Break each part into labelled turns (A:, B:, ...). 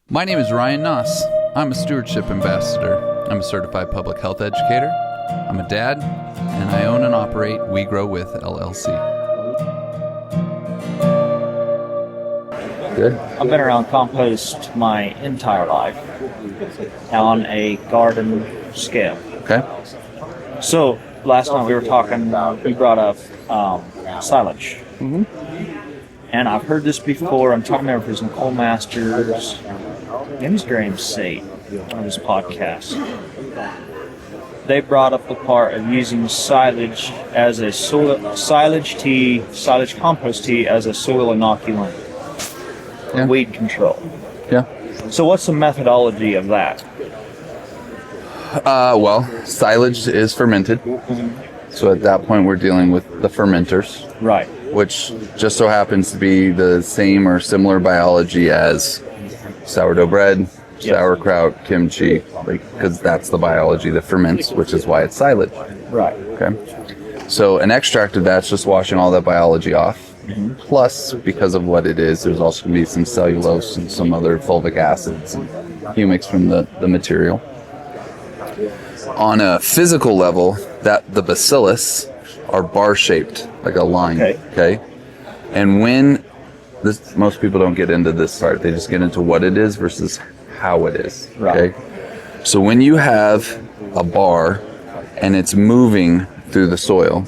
A: My name is Rion Naus. I'm a stewardship ambassador. I'm a certified public health educator. I'm a dad, and I own and operate We Grow With LLC.
B: Good.
C: I've been around compost my entire life on a garden scale.
B: Okay.
C: So last night we were talking, you brought up silage.
B: Mm-hmm.
C: And I've heard this before. I'm talking there with some coal masters. James Graham say on his podcast. They brought up the part of using silage as a silage compost tea as a soil inoculant.
B: Yeah.
C: Weed control.
B: Yeah.
C: So what's the methodology of that?
B: Well, silage is fermented. So at that point, we're dealing with the fermenters.
C: Right.
B: Which just so happens to be the same or similar biology as sourdough bread, sauerkraut, kimchi, because that's the biology that ferments, which is why it's silage.
C: Right.
B: Okay. So an extract of that's just washing all that biology off. Mm-hmm. Plus, because of what it is, there's also going to be some cellulose and some other fulvic acids and humics from the material. On a physical level, that the bacillus are bar-shaped, like a line. Okay. And when this, most people don't get into this part, they just get into what it is versus how it is.
C: Right.
B: Okay. So when you have a bar and it's moving through the soil,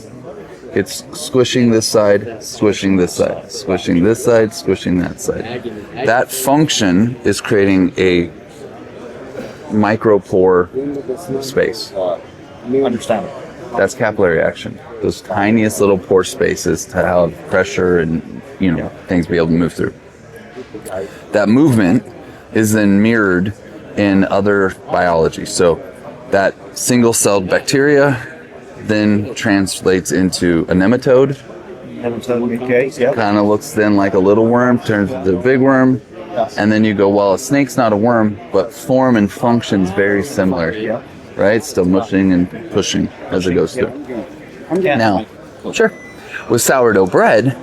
B: it's squishing this side, squishing this side, squishing this side, squishing that side. That function is creating a micropore space.
C: Understandable.
B: That's capillary action. Those tiniest little pore spaces to have pressure and, things be able to move through. That movement is then mirrored in other biology. So that single-celled bacteria then translates into a nematode. Kind of looks then like a little worm, turns into a big worm. And then you go, well, a snake's not a worm, but form and function's very similar. Right? Still mushing and pushing as it goes through. Now, sure. With sourdough bread,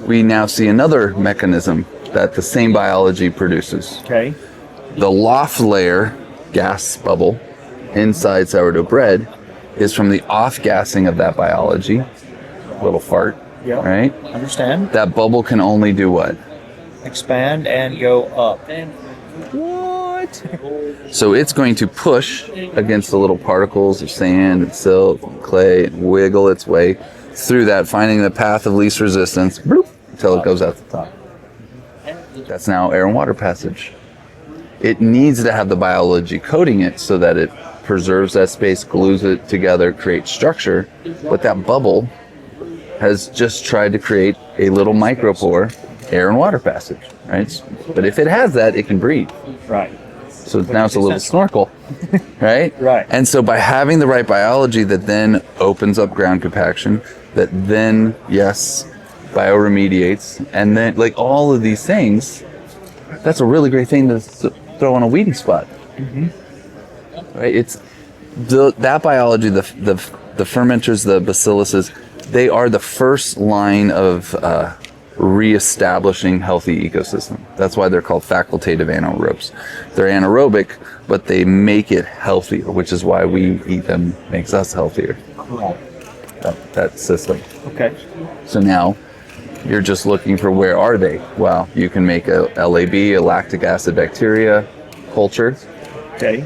B: we now see another mechanism that the same biology produces.
C: Okay.
B: The loft layer gas bubble inside sourdough bread is from the off-gassing of that biology. Little fart.
C: Yeah.
B: Right?
C: Understand.
B: That bubble can only do what?
C: Expand and go up.
B: What? So it's going to push against the little particles of sand and silt and clay and wiggle its way through that, finding the path of least resistance, bloop, until it goes out the top. That's now air and water passage. It needs to have the biology coating it so that it preserves that space, glues it together, creates structure, but that bubble has just tried to create a little micropore air and water passage, right? But if it has that, it can breathe.
C: Right.
B: So now it's a little snorkel, right?
C: Right.
B: And so by having the right biology that then opens up ground compaction, that then, yes, bioremediates, and then like all of these things, that's a really great thing to throw on a weeding spot. Mm-hmm. Right? It's that biology, the fermenters, the bacilluses, they are the first line of reestablishing healthy ecosystem. That's why they're called facultative anaerobes. They're anaerobic, but they make it healthier, which is why we eat them, makes us healthier. That system.
C: Okay.
B: So now you're just looking for where are they? Well, you can make a LAB, a lactic acid bacteria culture.
C: Okay.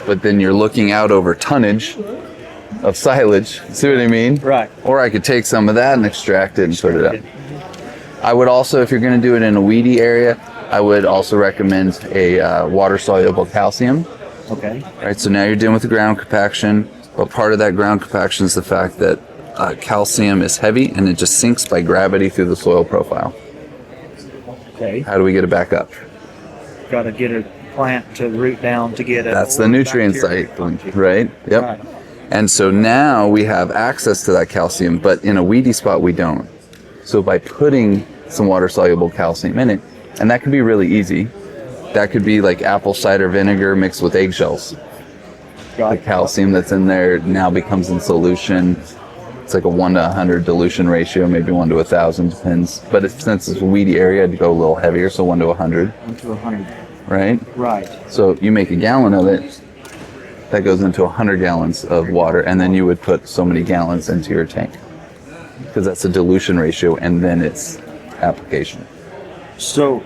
B: But then you're looking out over tonnage of silage. See what I mean?
C: Right.
B: Or I could take some of that and extract it and put it up. I would also, if you're going to do it in a weedy area, I would also recommend a water-soluble calcium.
C: Okay.
B: Right. So now you're dealing with the ground compaction, but part of that ground compaction is the fact that calcium is heavy and it just sinks by gravity through the soil profile.
C: Okay.
B: How do we get it back up?
C: Got to get a plant to root down to get it.
B: That's the nutrient cycle, right? Yep. Right. And so now we have access to that calcium, but in a weedy spot we don't. So by putting some water-soluble calcium in it, and that can be really easy. That could be like apple cider vinegar mixed with eggshells. The calcium that's in there now becomes in solution. It's like a 1 to 100 dilution ratio, maybe 1 to 1,000, depends. But since it's a weedy area, I'd go a little heavier, so 1 to 100.
C: 1 to 100.
B: right?
C: Right.
B: So you make a gallon of it, that goes into 100 gallons of water, and then you would put so many gallons into your tank. Because that's a dilution ratio, and then it's application.
C: So,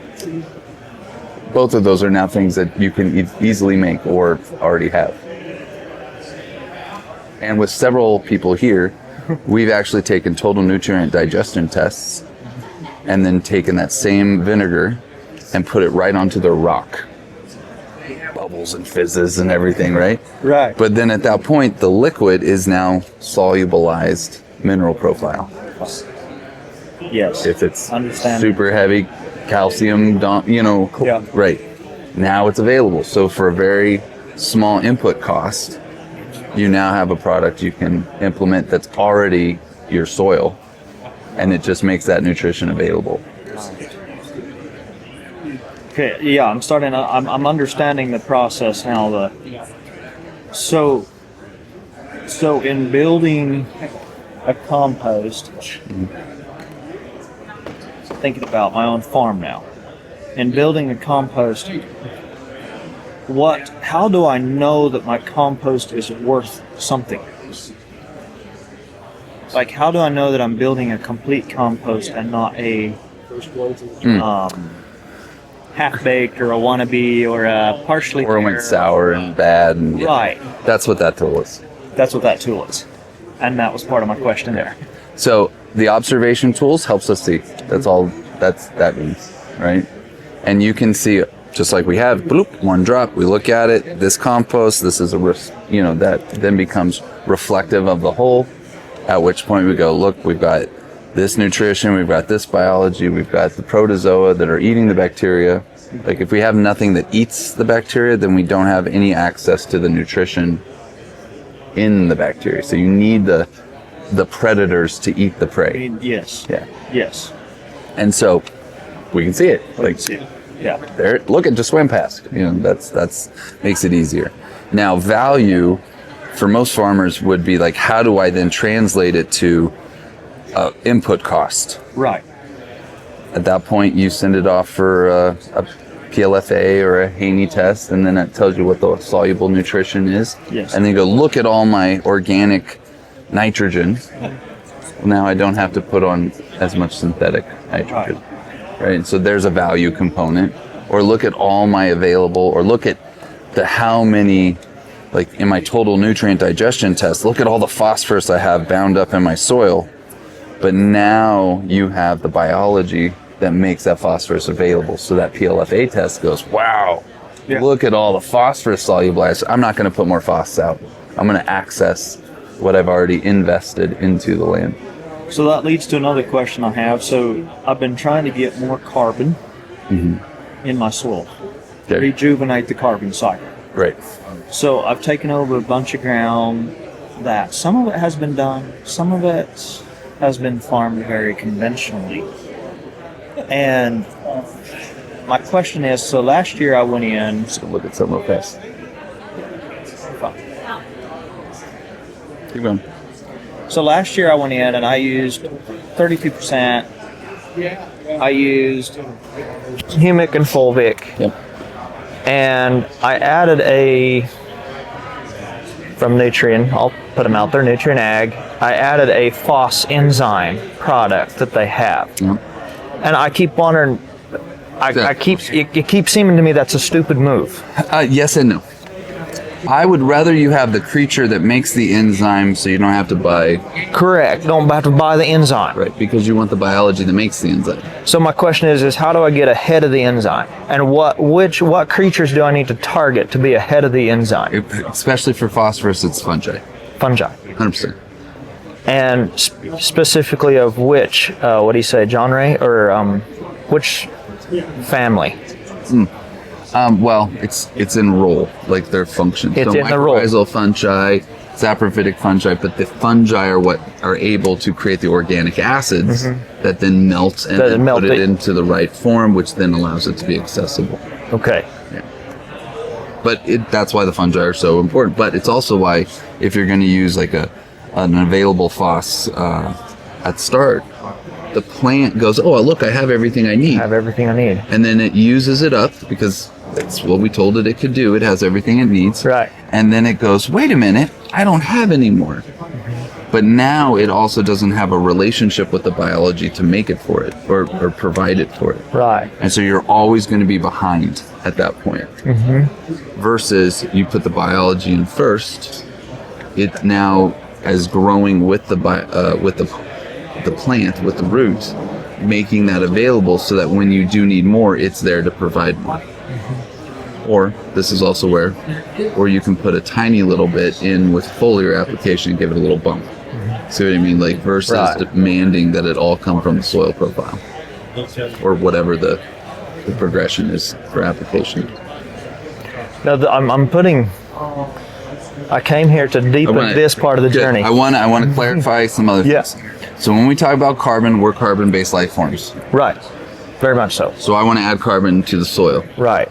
B: Both of those are now things that you can easily make or already have. And with several people here, we've actually taken total nutrient digestion tests and then taken that same vinegar and put it right onto the rock. Bubbles and fizzes and everything, right?
C: right.
B: But then at that point, the liquid is now solubilized mineral profile.
C: Yes.
B: If it's
C: Understand.
B: super heavy, calcium,
C: Yeah.
B: right. Now it's available. So for a very small input cost, you now have a product you can implement that's already your soil, and it just makes that nutrition available.
C: Okay, yeah, I'm understanding the process now. So in building a compost, thinking about my own farm now, in building a compost, how do I know that my compost is worth something? Like, how do I know that I'm building a complete compost and not a half-baked or a wannabe or a partially
B: Or it went sour and bad. And
C: Right.
B: That's what that tool is.
C: That's what that tool is. And that was part of my question there.
B: So the observation tools helps us see. That's all that means, right? And you can see, just like we have, bloop, one drop, we look at it, this compost, this is that then becomes reflective of the whole, at which point we go, look, we've got this nutrition, we've got this biology, we've got the protozoa that are eating the bacteria. Like if we have nothing that eats the bacteria, then we don't have any access to the nutrition in the bacteria. So you need the predators to eat the prey.
C: Yes.
B: Yeah.
C: Yes.
B: And so we can see it. Like
C: Yeah.
B: there, look, it just swam past. That's makes it easier. Now value for most farmers would be like, how do I then translate it to input cost?
C: Right.
B: At that point, you send it off for a PLFA or a Haney test, and then it tells you what the soluble nutrition is.
C: Yes.
B: And then you go, look at all my organic nitrogen. Now I don't have to put on as much synthetic nitrogen. Right? So there's a value component. Or look at all my available, or look at how many, like in my total nutrient digestion test, look at all the phosphorus I have bound up in my soil. But now you have the biology that makes that phosphorus available. So that PLFA test goes, wow, look at all the phosphorus solubilized. I'm not going to put more phos out. I'm going to access what I've already invested into the land.
C: So that leads to another question I have. So I've been trying to get more carbon in my soil, rejuvenate the carbon cycle.
B: Right.
C: So I've taken over a bunch of ground that some of it has been done, some of it has been farmed very conventionally. And my question is, so last year I went in...
B: Just gonna look at something real fast. Keep going.
C: So last year I went in and I used 32%. I used humic and fulvic.
B: Yep.
C: And I added from Nutrien, I'll put them out there, Nutrien Ag, I added a FOS enzyme product that they have.
B: Yep.
C: And I keep wondering, it keeps seeming to me that's a stupid move.
B: Yes and no. I would rather you have the creature that makes the enzyme so you don't have to buy...
C: Correct. Don't have to buy the enzyme.
B: Right, because you want the biology that makes the enzyme.
C: So my question is how do I get ahead of the enzyme? And what creatures do I need to target to be ahead of the enzyme?
B: Especially for phosphorus, it's fungi.
C: Fungi.
B: 100%.
C: And specifically of which, what do you say, genre? Or which family?
B: Well, it's in role, like their function.
C: It's in the role.
B: Mycorrhizal fungi, saprophytic fungi, but the fungi are what are able to create the organic acids that then melt and then put it into the right form, which then allows it to be accessible.
C: Okay.
B: Yeah. But that's why the fungi are so important. But it's also why if you're going to use like an available FOS at the start, the plant goes, oh, look, I have everything I need.
C: I have everything I need.
B: And then it uses it up because That's what we told it could do. It has everything it needs.
C: Right.
B: And then it goes, wait a minute, I don't have any more. But now it also doesn't have a relationship with the biology to make it for it or provide it for it.
C: Right.
B: And so you're always going to be behind at that point. Versus you put the biology in first, it now is growing with the plant, with the roots, making that available so that when you do need more, it's there to provide more. Or this is also where you can put a tiny little bit in with foliar application and give it a little bump. See what I mean? Like versus demanding that it all come from the soil profile or whatever the progression is for application.
C: Now I came here to deepen this part of the journey.
B: I want to clarify some other things. So when we talk about carbon, we're carbon-based life forms.
C: Right. Very much so.
B: So I want to add carbon to the soil.
C: Right.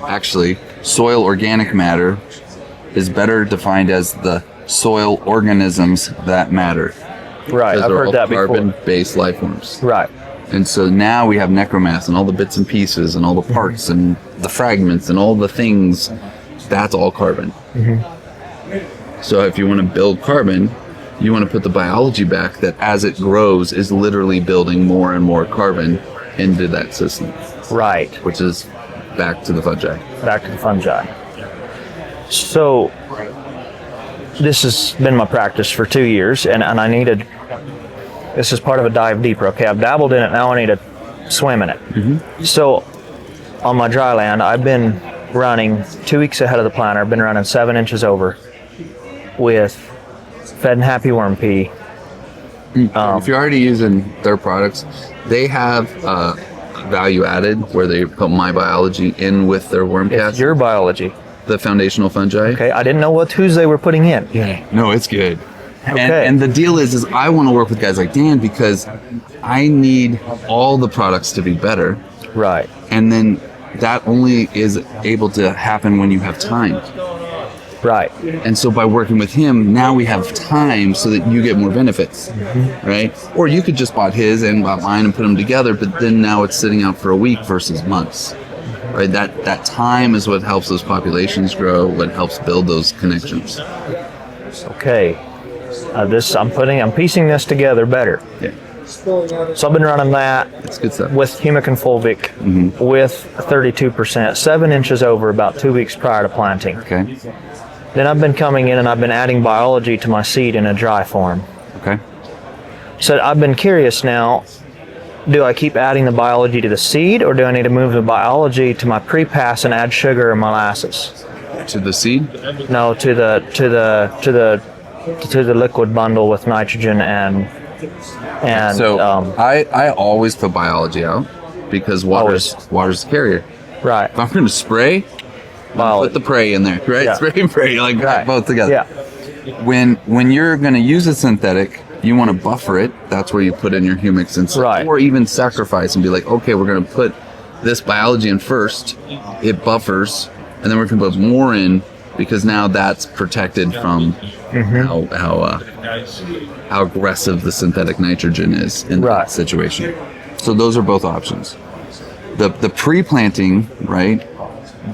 B: Actually, soil organic matter is better defined as the soil organisms that matter.
C: Right, I've heard that before.
B: Carbon-based life forms.
C: Right.
B: And so now we have necromass and all the bits and pieces and all the parts and the fragments and all the things. That's all carbon. So if you want to build carbon, you want to put the biology back that as it grows is literally building more and more carbon into that system.
C: Right.
B: Which is back to the fungi.
C: Back to the fungi. So this has been my practice for 2 years, and I this is part of a dive deeper. Okay, I've dabbled in it, now I need to swim in it. So on my dry land, I've been running 2 weeks ahead of the planter. I've been running 7 inches over with Fed and Happy Worm Pea.
B: If you're already using their products, they have value added where they put my biology in with their worm cast.
C: It's your biology.
B: The foundational fungi.
C: Okay, I didn't know whose they were putting in.
B: Yeah. No, it's good.
C: Okay.
B: And the deal is I want to work with guys like Dan because I need all the products to be better.
C: Right.
B: And then that only is able to happen when you have time.
C: Right.
B: And so by working with him, now we have time so that you get more benefits, right? Or you could just bought his and bought mine and put them together, but then now it's sitting out for a week versus months, right? That time is what helps those populations grow, what helps build those connections.
C: Okay. I'm piecing this together better.
B: Yeah.
C: So I've been running that.
B: It's good stuff.
C: With humic and fulvic with 32%, 7 inches over about 2 weeks prior to planting.
B: Okay.
C: Then I've been coming in and I've been adding biology to my seed in a dry form.
B: Okay.
C: So I've been curious now, do I keep adding the biology to the seed or do I need to move the biology to my pre-pass and add sugar or molasses?
B: To the seed?
C: No, to the liquid bundle with nitrogen and
B: so I always put biology out because water's the carrier.
C: Right.
B: If I'm going to spray, put the prey in there, right?
C: Yeah.
B: Spray and pray, like both together.
C: Yeah.
B: When you're going to use a synthetic, you want to buffer it. That's where you put in your humics and stuff.
C: Right.
B: Or even sacrifice and be like, okay, we're going to put this biology in first. It buffers, and then we're going to put more in because now that's protected from how aggressive the synthetic nitrogen is in that situation. So those are both options. The pre-planting, right,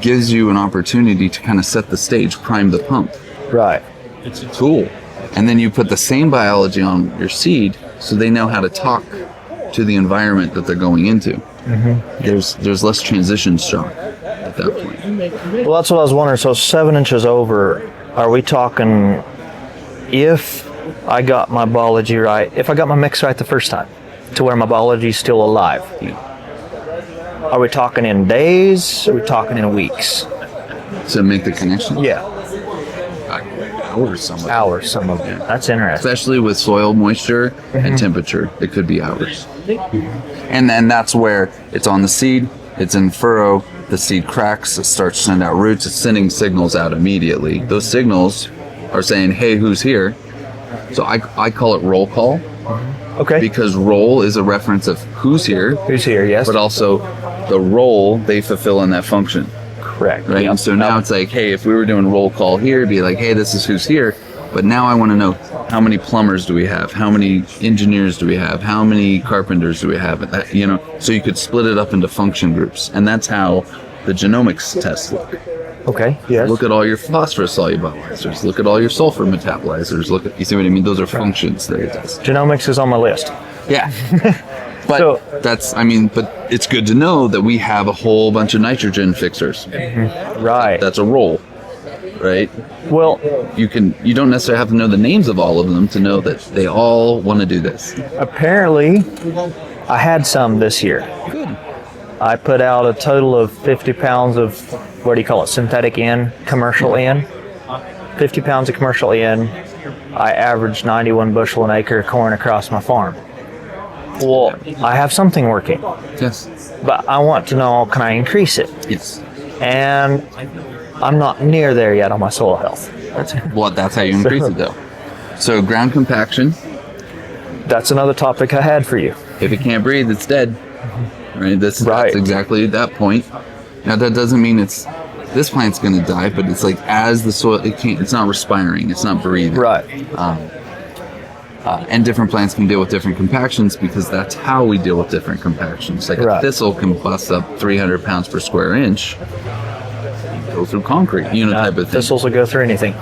B: gives you an opportunity to kind of set the stage, prime the pump.
C: Right.
B: It's cool. And then you put the same biology on your seed so they know how to talk to the environment that they're going into. There's less transition shock at that point.
C: Well, that's what I was wondering. So 7 inches over, are we talking if I got my biology right, if I got my mix right the first time to where my biology is still alive? Are we talking in days? Are we talking in weeks?
B: To make the connection?
C: Yeah.
B: Hours, some of it.
C: Hours, some of it. That's interesting.
B: Especially with soil moisture and temperature, it could be hours. And then that's where it's on the seed, it's in furrow, the seed cracks, it starts to send out roots, it's sending signals out immediately. Those signals are saying, hey, who's here? So I call it roll call.
C: Okay.
B: Because roll is a reference of who's here.
C: Who's here, yes.
B: But also the role they fulfill in that function.
C: Correct.
B: Right?
C: Yep.
B: And so now it's like, hey, if we were doing roll call here, it'd be like, hey, this is who's here. But now I want to know how many plumbers do we have? How many engineers do we have? How many carpenters do we have? So you could split it up into function groups. And that's how the genomics test look.
D: Okay. Yes.
B: Look at all your phosphorus solubilizers. Look at all your sulfur metabolizers. Look at, you see what I mean? Those are functions that it does.
D: Genomics is on my list.
B: Yeah. But but it's good to know that we have a whole bunch of nitrogen fixers.
D: Right.
B: That's a role, right?
D: Well,
B: You don't necessarily have to know the names of all of them to know that they all want to do this.
D: apparently, I had some this year.
B: Good.
D: I put out a total of 50 pounds of, what do you call it, synthetic N, commercial N. 50 pounds of commercial N. I averaged 91 bushel an acre of corn across my farm. Well, I have something working,
B: Yes.
D: but I want to know, can I increase it?
B: Yes.
D: And I'm not near there yet on my soil health.
B: That's how you increase it, though. So ground compaction.
D: That's another topic I had for you.
B: If it can't breathe, it's dead. Right. That's
D: Right.
B: exactly that point. Now that doesn't mean this plant's going to die, but it's like as the soil, it's not respiring, it's not breathing.
D: Right.
B: And different plants can deal with different compactions because that's how we deal with different compactions. Like
D: Right.
B: a thistle can bust up 300 pounds per square inch, go through concrete, type of thing.
D: Thistles will go through anything.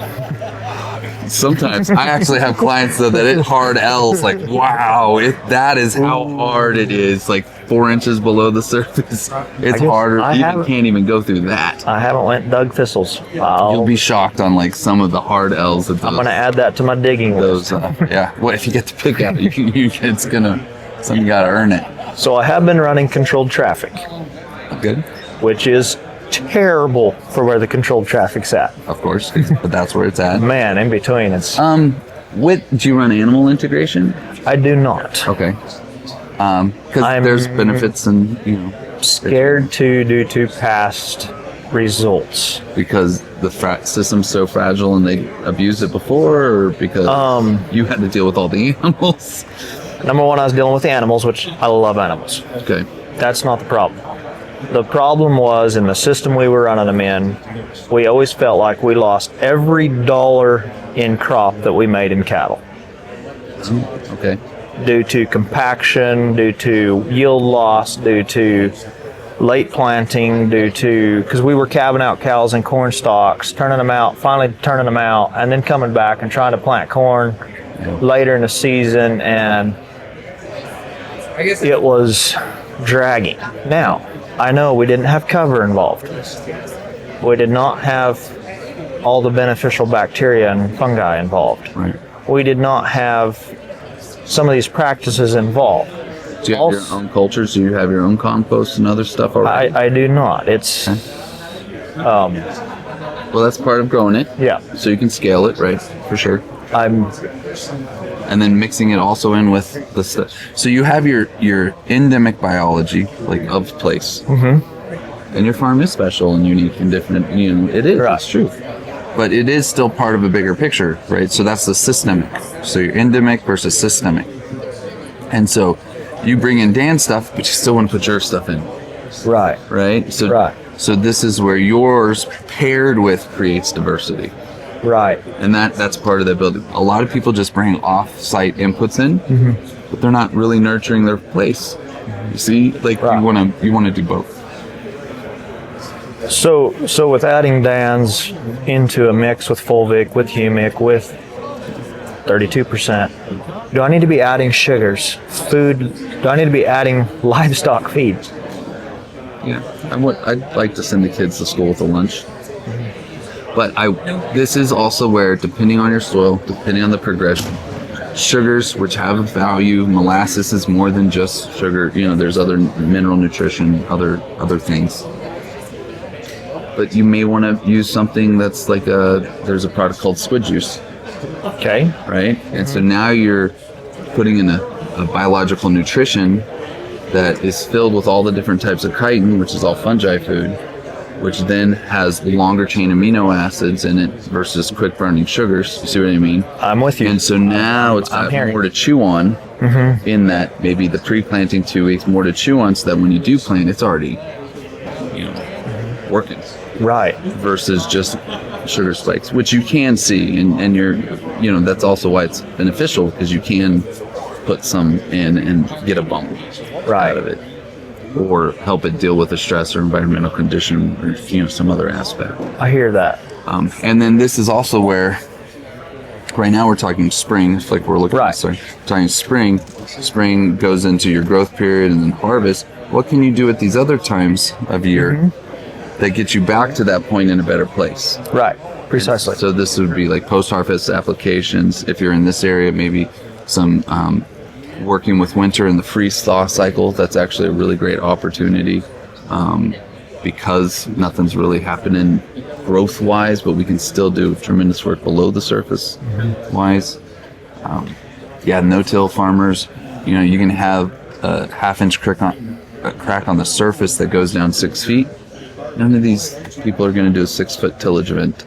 B: Sometimes I actually have clients though that it hard L's like, wow, that is how hard it is, like 4 inches below the surface. It's harder. You can't even go through that.
D: I haven't went and dug thistles.
B: You'll be shocked on like some of the hard L's. That
D: I'm going to add that to my digging list.
B: Yeah. Well, if you get to pick out, you got to earn it.
D: So I have been running controlled traffic,
B: Good.
D: which is terrible for where the controlled traffic's at.
B: Of course, but that's where it's at.
D: Man, in between, it's...
B: Do you run animal integration?
D: I do not.
B: Okay. Because there's benefits and,
D: Scared due to past results.
B: because the system's so fragile and they abused it before, or because you had to deal with all the animals?
D: Number one, I was dealing with the animals, which I love animals.
B: Okay.
D: That's not the problem. The problem was in the system we were running them in, we always felt like we lost every dollar in crop that we made in cattle.
B: Okay.
D: Due to compaction, due to yield loss, due to late planting, because we were calving out cows in corn stalks, finally turning them out, and then coming back and trying to plant corn later in the season, and it was dragging. Now, I know we didn't have cover involved. We did not have all the beneficial bacteria and fungi involved.
B: Right.
D: We did not have some of these practices involved.
B: Do you have your own cultures? Do you have your own compost and other stuff already?
D: I do not. It's
B: Well, that's part of growing it.
D: yeah.
B: So you can scale it, right? For sure. And then mixing it also in with the stuff. So you have your endemic biology, like of place. Mm-hmm. And your farm is special and unique and different. It is.
D: Right.
B: It's true. But it is still part of a bigger picture, right? So that's the systemic. So your endemic versus systemic. And so you bring in Dan's stuff, but you still want to put your stuff in.
D: Right.
B: Right? So,
D: Right.
B: So this is where yours paired with creates diversity.
D: Right.
B: And that's part of the building. A lot of people just bring off-site inputs in, but they're not really nurturing their place. You see, like
D: Right.
B: you want to do both.
D: So with adding Dan's into a mix with fulvic, with humic, with 32%, do I need to be adding sugars, food? Do I need to be adding livestock feed?
B: Yeah, I'd like to send the kids to school with a lunch. But this is also where, depending on your soil, depending on the progression, sugars, which have a value, molasses is more than just sugar. There's other mineral nutrition, other things. But you may want to use something that's like there's a product called squid juice.
D: Okay.
B: Right? And so now you're putting in a biological nutrition that is filled with all the different types of chitin, which is all fungi food, which then has longer chain amino acids in it versus quick burning sugars. You see what I mean?
D: I'm with you.
B: And so now it's got more to chew on in that maybe the pre-planting 2 weeks, more to chew on so that when you do plant, it's already working.
D: Right.
B: Versus just sugar spikes, which you can see, and you're, that's also why it's beneficial, because you can put some in and get a bump out of it. or help it deal with a stress or environmental condition or, some other aspect.
D: I hear that.
B: And then this is also where, right now we're talking spring. It's like we're looking
D: Right.
B: at, sorry, talking spring. Spring goes into your growth period and then harvest. What can you do at these other times of year that get you back to that point in a better place?
D: Right. Precisely.
B: So this would be like post-harvest applications. If you're in this area, maybe some working with winter in the freeze-thaw cycle. That's actually a really great opportunity because nothing's really happening growth-wise, but we can still do tremendous work below the surface-wise. No-till farmers, you can have a half-inch crack on the surface that goes down 6 feet. None of these people are going to do a 6-foot tillage event.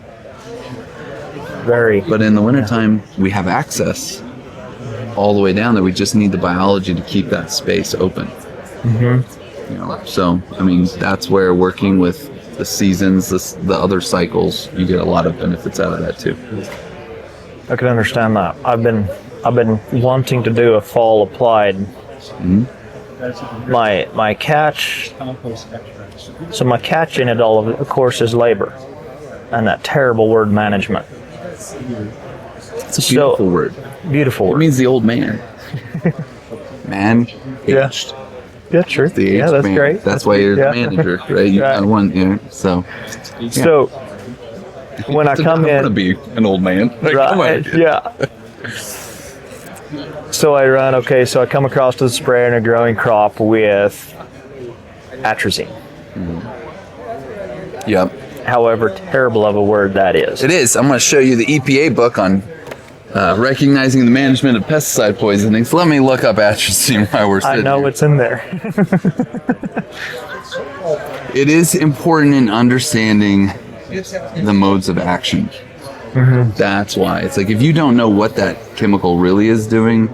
B: But in the wintertime, we have access all the way down there. We just need the biology to keep that space open. So, that's where working with the seasons, the other cycles, you get a lot of benefits out of that too.
D: I can understand that. I've been wanting to do a fall applied. My catch. So my catch in it all, of course, is labor, and that terrible word management.
B: It's a beautiful word.
D: Beautiful word.
B: It means the old man. Man aged.
D: Yeah, sure.
B: The aged
D: that's
B: man.
D: great.
B: That's why you're the manager, right? You got one, so. Yeah.
D: So when I come in,
B: I want to be an old man. Like, come on, kid.
D: Yeah. So I come across to the sprayer in a growing crop with atrazine.
B: Yep.
D: However terrible of a word that is.
B: It is. I'm going to show you the EPA book on recognizing the management of pesticide poisoning. So let me look up atrazine while we're sitting
D: I know
B: here.
D: it's in there.
B: It is important in understanding the modes of action. That's why. It's like if you don't know what that chemical really is doing,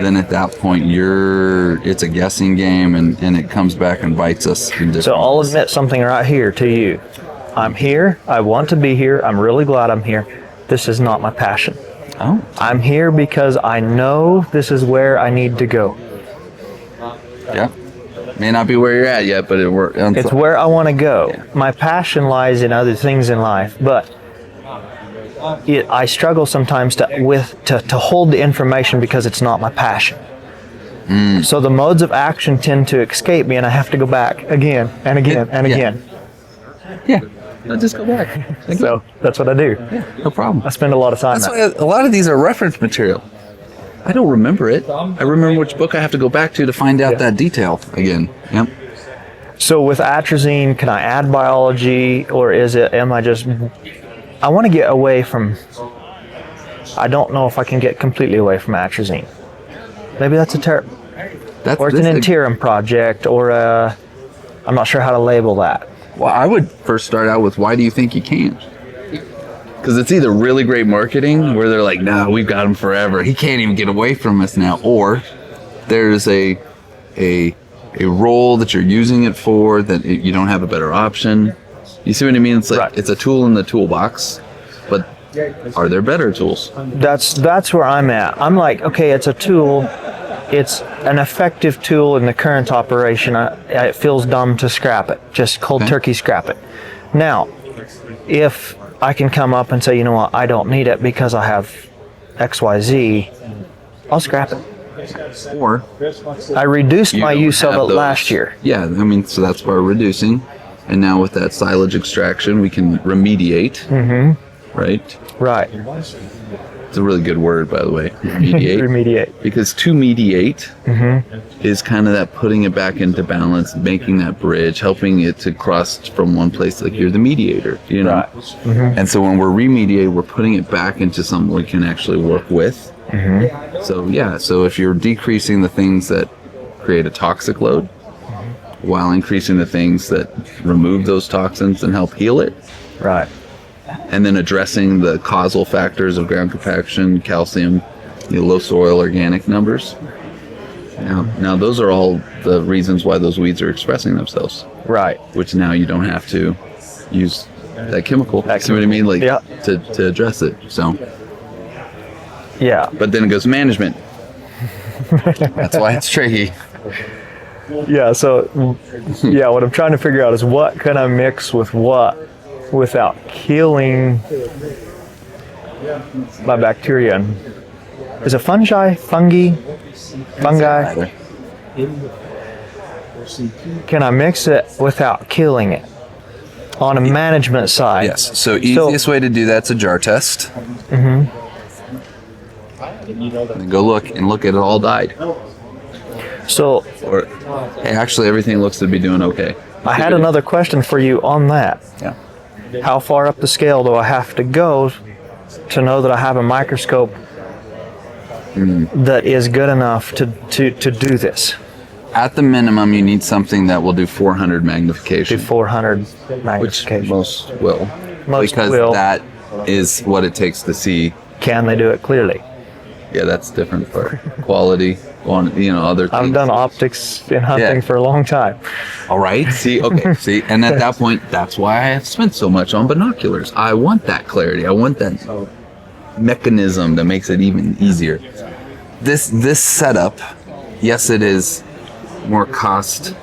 B: then at that point it's a guessing game and it comes back and bites us.
D: So I'll admit something right here to you. I'm here. I want to be here. I'm really glad I'm here. This is not my passion.
B: Oh.
D: I'm here because I know this is where I need to go.
B: Yeah. May not be where you're at yet, but
D: It's where I want to go. Yeah. My passion lies in other things in life, but I struggle sometimes to hold the information because it's not my passion. So the modes of action tend to escape me, and I have to go back again and again and again.
B: Yeah. I'll just go back.
D: So that's what I do.
B: Yeah, no problem.
D: I spend a lot of time.
B: That's why a lot of these are reference material. I don't remember it. I remember which book I have to go back to find out that detail again. Yep.
D: So with atrazine, can I add biology, or I want to get away from, I don't know if I can get completely away from atrazine. Maybe that's or it's an interim project, or I'm not sure how to label that.
B: Well, I would first start out with, why do you think you can't? Because it's either really great marketing where they're like, nah, we've got him forever. He can't even get away from us now. Or there's a role that you're using it for that you don't have a better option. You see what I mean? It's like It's a tool in the toolbox, but are there better tools?
D: That's where I'm at. I'm like, okay, it's a tool. It's an effective tool in the current operation. It feels dumb to scrap it. Just cold turkey scrap it. Now, if I can come up and say, you know what, I don't need it because I have XYZ, I'll scrap it.
B: Or
D: I reduced my use of it last year.
B: Yeah, so that's why we're reducing. And now with that silage extraction, we can remediate. Right?
D: Right.
B: It's a really good word, by the way. Remediate.
D: Remediate.
B: Because to mediate is kind of that putting it back into balance, making that bridge, helping it to cross from one place. Like you're the mediator, you know?
D: Right.
B: And so when we're remediating, we're putting it back into something we can actually work with. So if you're decreasing the things that create a toxic load while increasing the things that remove those toxins and help heal it.
D: Right.
B: And then addressing the causal factors of ground compaction, calcium, low soil organic numbers. Now those are all the reasons why those weeds are expressing themselves.
D: Right.
B: Which now you don't have to use that chemical. See what I mean? Like to address it. So.
D: Yeah.
B: But then it goes management. That's why it's tricky.
D: Yeah, so, yeah, what I'm trying to figure out is what can I mix with what without killing my bacteria. Is it fungi? Fungi? Can I mix it without killing it on a management side?
B: Yes. So easiest way to do that's a jar test. Mm-hmm. And go look at it all died.
D: So,
B: Or, hey, actually everything looks to be doing okay.
D: I had another question for you on that.
B: Yeah.
D: How far up the scale do I have to go to know that I have a microscope that is good enough to do this?
B: At the minimum, you need something that will do 400 magnification.
D: Do 400
B: Which
D: magnification.
B: most will.
D: Most
B: because
D: will.
B: that is what it takes to see.
D: Can they do it clearly?
B: Yeah, that's different for quality on, other things.
D: I've done optics in hunting
B: Yeah.
D: for a long time.
B: All right. See, okay. See, and at that point, that's why I have spent so much on binoculars. I want that clarity. I want that mechanism that makes it even easier. This setup, yes, it is more cost.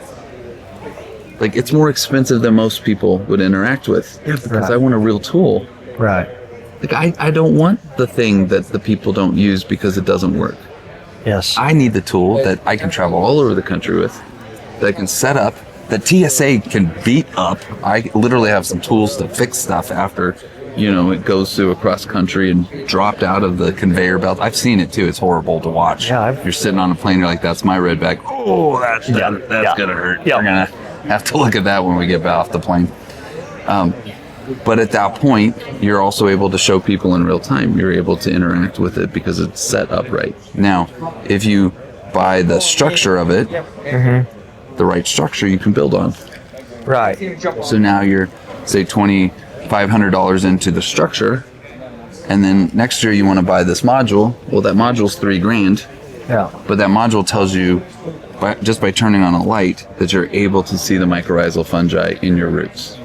B: Like, it's more expensive than most people would interact with. Yeah, because I want a real tool.
D: Right.
B: Like, I don't want the thing that the people don't use because it doesn't work.
D: Yes.
B: I need the tool that I can travel all over the country with, that I can set up, that TSA can beat up. I literally have some tools to fix stuff after, it goes through across country and dropped out of the conveyor belt. I've seen it too. It's horrible to watch.
D: Yeah,
B: you're sitting on a plane, you're like, that's my red bag. Oh, that's going to hurt.
D: Yeah.
B: We're going to have to look at that when we get off the plane. But at that point, you're also able to show people in real time. You're able to interact with it because it's set up right. Now, if you buy the structure of it, the right structure you can build on.
D: Right.
B: So now you're, say, $2,500 into the structure, and then next year you want to buy this module. Well, that module's $3,000,
D: Yeah.
B: but that module tells you, just by turning on a light, that you're able to see the mycorrhizal fungi in your roots.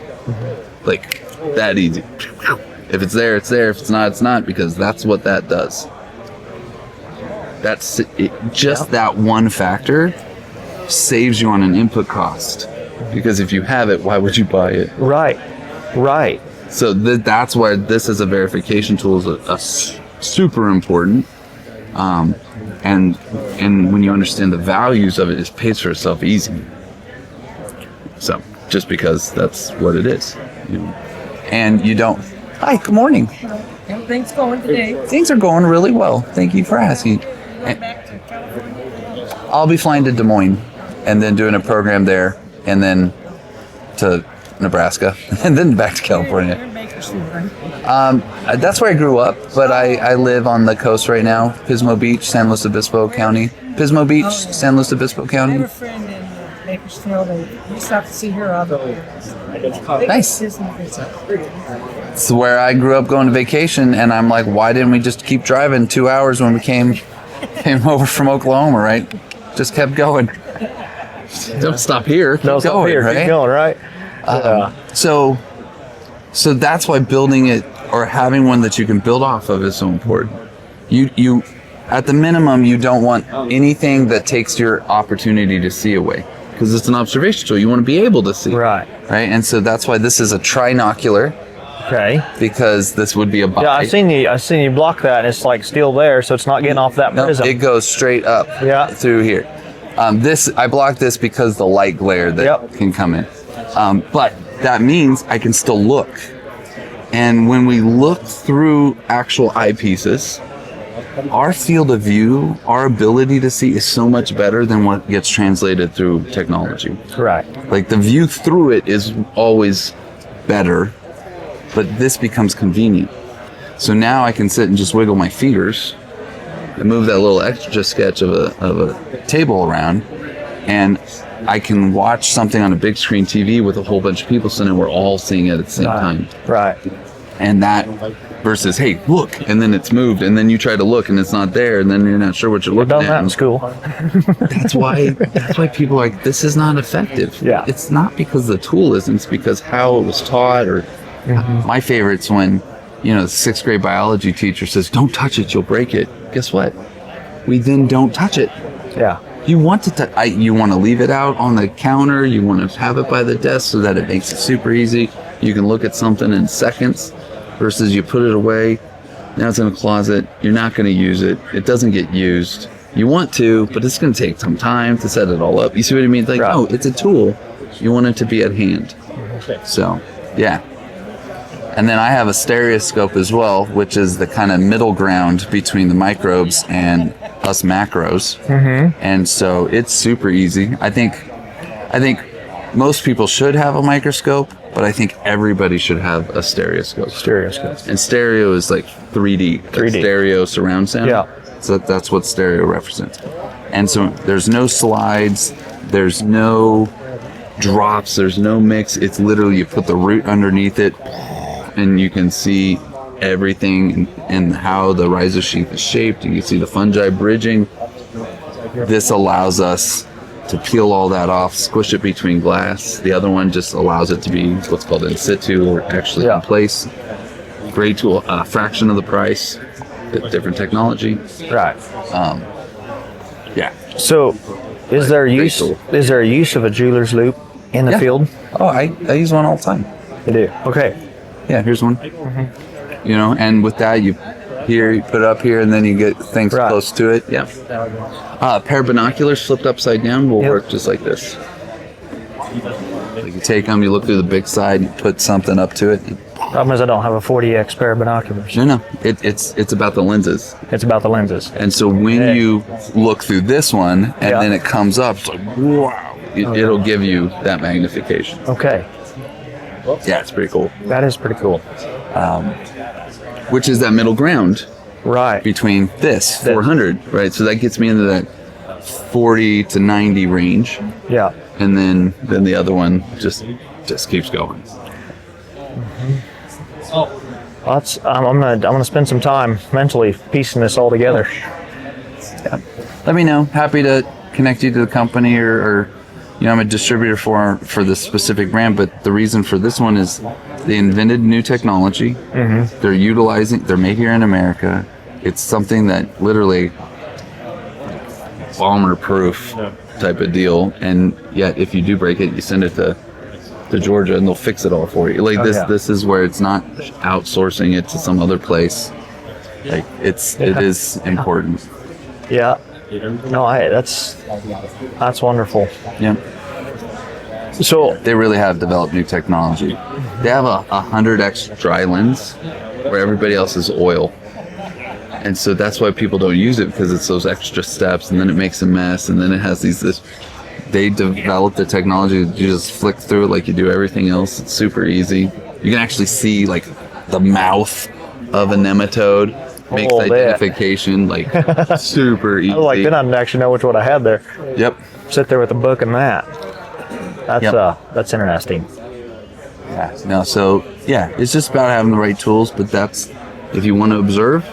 B: Like, that easy. If it's there, it's there. If it's not, it's not, because that's what that does. That's it. Just that one factor saves you on an input cost, because if you have it, why would you buy it?
D: Right. Right.
B: So that's why this as a verification tool is super important. And when you understand the values of it, it pays for itself easy. So just because that's what it is. And you don't. Hi, good morning.
E: How things going today?
B: Things are going really well. Thank you for asking. I'll be flying to Des Moines and then doing a program there, and then to Nebraska, and then back to California. That's where I grew up, but I live on the coast right now, Pismo Beach, San Luis Obispo County. Pismo Beach, San Luis Obispo
E: I
B: County.
E: have a friend in Bakersfield, and you used to have to see her on the
B: Nice. It's where I grew up going to vacation, and I'm like, why didn't we just keep driving 2 hours when we came over from Oklahoma, right? Just kept going. Don't stop here. Keep
D: No,
B: going,
D: here.
B: right?
D: Keep going, right?
B: So that's why building it, or having one that you can build off of, is so important. You at the minimum, you don't want anything that takes your opportunity to see away, because it's an observation tool. You want to be able to see.
D: Right.
B: And so that's why this is a trinocular,
D: Okay.
B: because this would be a bi.
D: Yeah, I seen you block that, and it's like still there, so it's not getting off that
B: No,
D: prism.
B: it goes straight up through here. I blocked this because the light glare that can come in. But that means I can still look. And when we look through actual eyepieces, our field of view, our ability to see, is so much better than what gets translated through technology.
D: Right.
B: Like, the view through it is always better, but this becomes convenient. So now I can sit and just wiggle my fingers and move that little extra sketch of a table around, and I can watch something on a big screen TV with a whole bunch of people sitting, and we're all seeing it at the same time.
D: Right.
B: And that versus, hey, look, and then it's moved, and then you try to look and it's not there, and then you're not sure what you're looking
D: Done
B: at.
D: that in school.
B: That's why people are like, this is not effective.
D: Yeah.
B: It's not because the tool isn't, it's because how it was taught. Or my favorite's when, the 6th grade biology teacher says, don't touch it, you'll break it. Guess what? We then don't touch it.
D: Yeah.
B: you want you want to leave it out on the counter. You want to have it by the desk so that it makes it super easy. You can look at something in seconds versus you put it away. Now it's in a closet. You're not going to use it. It doesn't get used. You want to, but it's going to take some time to set it all up. You see what I mean? Like,
D: Right.
B: no, it's a tool. You want it to be at hand. So, yeah. And then I have a stereoscope as well, which is the kind of middle ground between the microbes and us macros. Mm-hmm. And so it's super easy. I think most people should have a microscope, but I think everybody should have a stereoscope.
D: Stereoscope.
B: And stereo is like 3D.
D: 3D.
B: Stereo surround sound.
D: Yeah.
B: So that's what stereo represents. And so there's no slides, there's no drops, there's no mix. It's literally you put the root underneath it and you can see everything and how the rhizosheath is shaped. You can see the fungi bridging. This allows us to peel all that off, squish it between glass. The other one just allows it to be what's called in situ, or actually in place. Great tool, fraction of the price, different technology.
D: Right.
B: Yeah.
D: So, is there a
B: Great
D: use?
B: tool.
D: Is there a use of a jeweler's loop in the
B: Yeah.
D: field?
B: Oh, I use one all the time.
D: You do. Okay.
B: Yeah, here's one. You know, and with that, you put it up here, and then you get things
D: Right.
B: close to it. Yeah. A pair of binoculars flipped upside down will
D: Yep.
B: work just like this. Like you take them, you look through the big side, you put something up to it.
D: Problem is, I don't have a 40x pair of binoculars.
B: No, it's about the lenses.
D: It's about the lenses.
B: And so when you look through this one, and
D: Yeah.
B: then it comes up, it's like, wow. It'll give you that magnification.
D: Okay.
B: Yeah, it's pretty cool.
D: That is pretty cool.
B: Which is that middle ground
D: Right.
B: between this 400, right? So that gets me into that 40 to 90 range,
D: Yeah.
B: and then the other one just keeps going.
D: That's. I'm gonna spend some time mentally piecing this all together.
B: Yeah. Let me know. Happy to connect you to the company, or you know, I'm a distributor for this specific brand. But the reason for this one is they invented new technology. Mm-hmm. They're made here in America. It's something that literally bomber proof type of deal. And yet, if you do break it, you send it to Georgia and they'll fix it all for you. Like this is where it's not outsourcing it to some other place. Like it is important.
D: Yeah. No, that's wonderful.
B: Yeah.
D: So
B: They really have developed new technology. They have a 100x dry lens where everybody else is oil. And so that's why people don't use it, because it's those extra steps, and then it makes a mess, and then it has they developed the technology that you just flick through it like you do everything else. It's super easy. You can actually see like the mouth of a nematode, makes
D: Oh, that.
B: identification like super easy.
D: then I didn't actually know which one I had there.
B: Yep.
D: Sit there with a book and that. That's
B: Yep.
D: That's interesting.
B: Yeah. No, so yeah, it's just about having the right tools, but that's if you want to observe.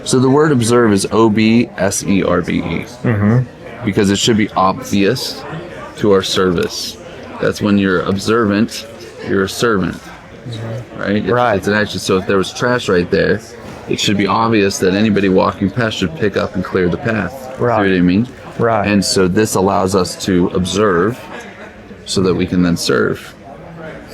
B: So the word observe is OBSERVE. Mm-hmm. Because it should be obvious to our service. That's when you're observant, you're a servant. Right?
D: Right.
B: It's an action. So if there was trash right there, it should be obvious that anybody walking past should pick up and clear the path.
D: Right.
B: See what I mean?
D: Right.
B: And so this allows us to observe so that we can then serve.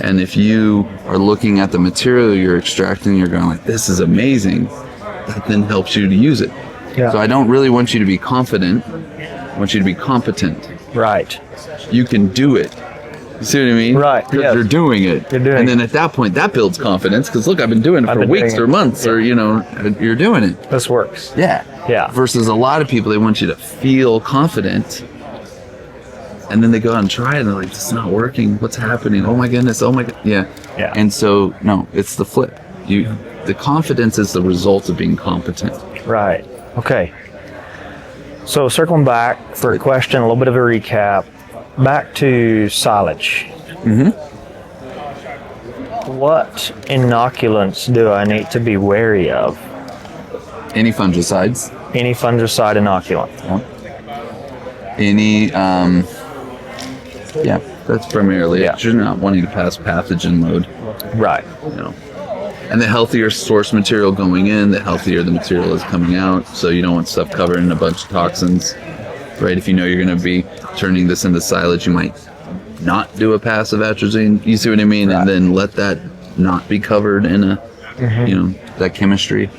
B: And if you are looking at the material you're extracting, you're going like, this is amazing, that then helps you to use it.
D: Yeah.
B: So I don't really want you to be confident. I want you to be competent.
D: Right.
B: You can do it. You see what I mean?
D: Right,
B: Because
D: yes.
B: you're doing it.
D: You're doing
B: and then
D: it.
B: at that point, that builds confidence, because look, I've been doing it
D: I've
B: for
D: been
B: weeks
D: doing
B: or
D: it.
B: months, or, you know, you're doing it.
D: This works.
B: Yeah.
D: Yeah.
B: Versus a lot of people, they want you to feel confident, and then they go out and try it, and they're like, "This is not working. What's happening? Oh my goodness! Oh my god!" Yeah.
D: Yeah.
B: And so, no, it's the flip. The confidence is the result of being competent.
D: Right. Okay. So circling back for a question, a little bit of a recap. Back to silage.
B: Mm-hmm.
D: What inoculants do I need to be wary of?
B: Any fungicides?
D: Any fungicide inoculant?
B: Any? Yeah, that's primarily
D: Yeah.
B: it. You're not wanting to pass pathogen load.
D: Right.
B: You know. And the healthier source material going in, the healthier the material is coming out. So you don't want stuff covered in a bunch of toxins. right? If you know you're going to be turning this into silage, you might not do a passive atrazine. You see what I mean?
D: Right.
B: And then let that not be covered in a, that chemistry.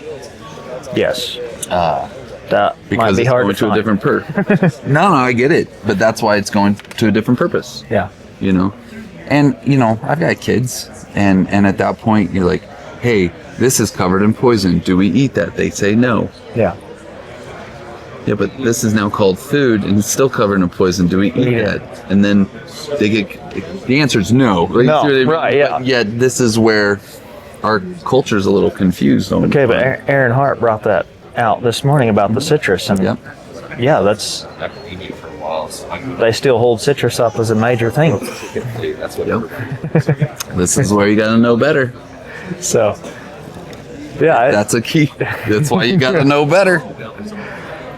D: Yes. That might
B: Because
D: be
B: it's
D: hard
B: going
D: to
B: to a
D: find.
B: different no, I get it. But that's why it's going to a different purpose.
D: Yeah.
B: And I've got kids, and at that point you're like, hey, this is covered in poison, do we eat that? They say no.
D: Yeah.
B: Yeah, but this is now called food and it's still covered in poison, do we eat
D: Yeah.
B: that? And then the answer is no.
D: No,
B: You see what I mean?
D: right, yeah.
B: But yet this is where our culture's a little confused.
D: Okay, but Aaron Hart brought that out this morning about the citrus, and
B: Yep.
D: yeah, that's they still hold citrus up as a major thing.
B: This is where you got to know better.
D: So, yeah,
B: That's a key. That's why you got to know better.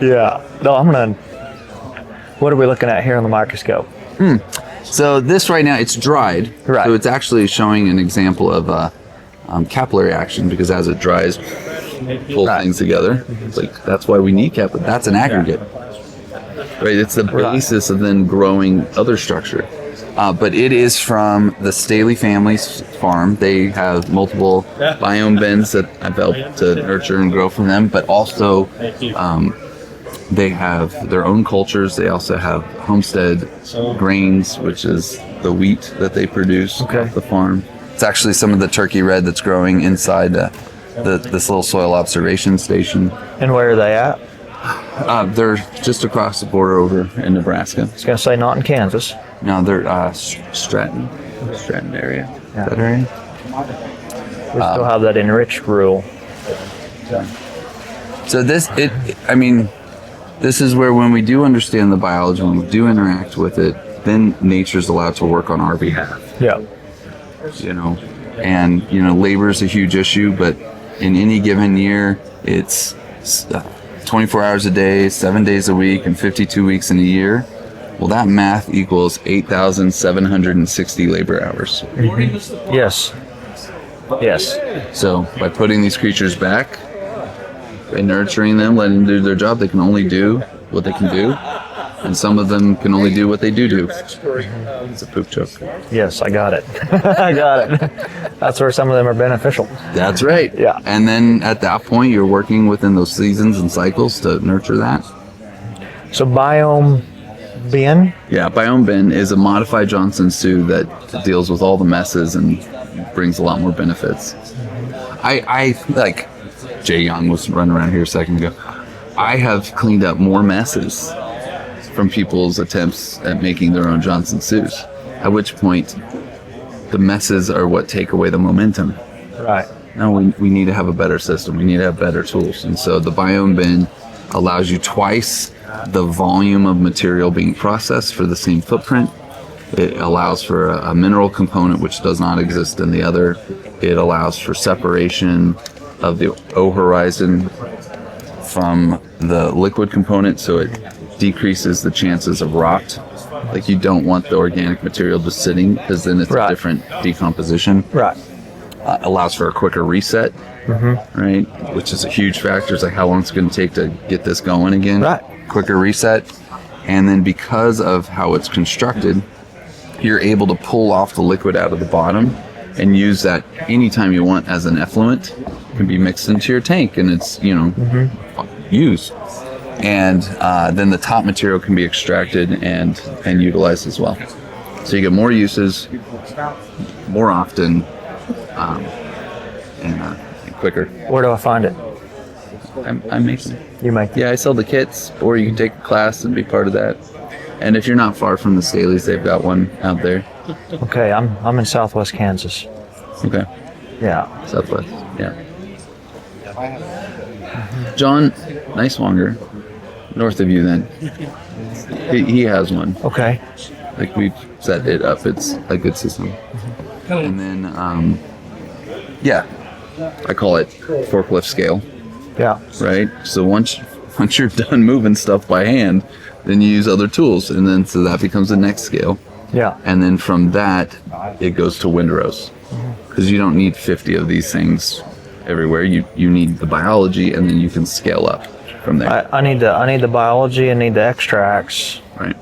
D: yeah. No, I'm gonna. What are we looking at here on the microscope?
B: So this right now, it's dried.
D: Right.
B: So it's actually showing an example of capillary action, because as it dries, pull
D: Right.
B: things together. It's like, that's why we need capillary. That's an aggregate. Right. It's the basis of then growing other structure. But it is from the Staley family's farm. They have multiple biome bins that I've helped to nurture and grow from them, but also they have their own cultures. They also have homestead grains, which is the wheat that they produce off the farm. It's actually some of the turkey red that's growing inside this little soil observation station.
D: And where are they at?
B: They're just across the border over in Nebraska.
D: I was gonna say not in Kansas.
B: No, they're Stratton area.
D: Yeah.
B: That area?
D: We still have that enriched rule.
B: So this is where, when we do understand the biology, when we do interact with it, then nature's allowed to work on our behalf.
D: Yeah.
B: And labor is a huge issue, but in any given year, it's 24 hours a day, 7 days a week, and 52 weeks in a year. Well, that math equals 8,760 labor hours.
D: Yes. Yes.
B: So by putting these creatures back, by nurturing them, letting them do their job, they can only do what they can do. And some of them can only do what they do. It's a poop joke.
D: Yes, I got it. I got it. That's where some of them are beneficial.
B: That's right.
D: Yeah.
B: And then at that point, you're working within those seasons and cycles to nurture that.
D: So biome bin?
B: Yeah, Biome Bin is a modified Johnson stew that deals with all the messes and brings a lot more benefits. I like, Jay Young was running around here a second ago. I have cleaned up more messes from people's attempts at making their own Johnson stews, at which point the messes are what take away the momentum.
D: Right.
B: No, we need to have a better system. We need to have better tools. And so the Biome Bin allows you twice the volume of material being processed for the same footprint. It allows for a mineral component which does not exist in the other. It allows for separation of the O horizon from the liquid component, so it decreases the chances of rot. Like, you don't want the organic material just sitting, because then it's a different decomposition.
D: Right.
B: Allows for a quicker reset, right? Which is a huge factor. It's like, how long it's going to take to get this going again.
D: Right.
B: Quicker reset. And then because of how it's constructed, you're able to pull off the liquid out of the bottom and use that anytime you want as an effluent. It can be mixed into your tank and it's, used. And then the top material can be extracted and utilized as well. So you get more uses, more often, and quicker.
D: Where do I find it?
B: I make them.
D: You make them.
B: Yeah, I sell the kits, or you can take a class and be part of that. And if you're not far from the Staley's, they've got one out there.
D: Okay, I'm in Southwest Kansas.
B: Okay,
D: Yeah.
B: Southwest. Yeah. John Nicewanger, north of you, then. He has one.
D: Okay.
B: Like, we've set it up. It's a good system. And then, I call it forklift scale.
D: Yeah.
B: Right? So once you're done moving stuff by hand, then you use other tools, and then so that becomes the next scale.
D: Yeah.
B: And then from that, it goes to windrows, because you don't need 50 of these things everywhere. You need the biology, and then you can scale up. from there.
D: I need the biology. I need the extracts.
B: Right.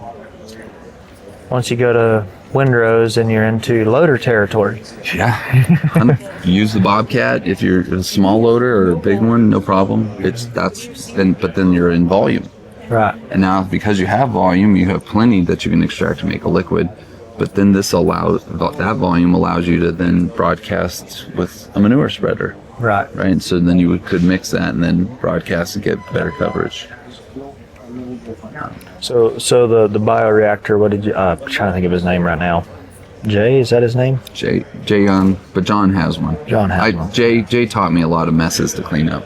D: Once you go to windrows, and you're into loader territory.
B: Yeah. Use the Bobcat if you're a small loader or a big one, no problem. But then you're in volume.
D: Right.
B: And now because you have volume, you have plenty that you can extract to make a liquid. But then that volume allows you to then broadcast with a manure spreader.
D: Right.
B: Right. So then you could mix that and then broadcast and get better coverage.
D: So the bioreactor, what did you, I'm trying to think of his name right now. Jay, is that his name?
B: Jay Young, but John has one.
D: John has one.
B: Jay taught me a lot of messes to clean up.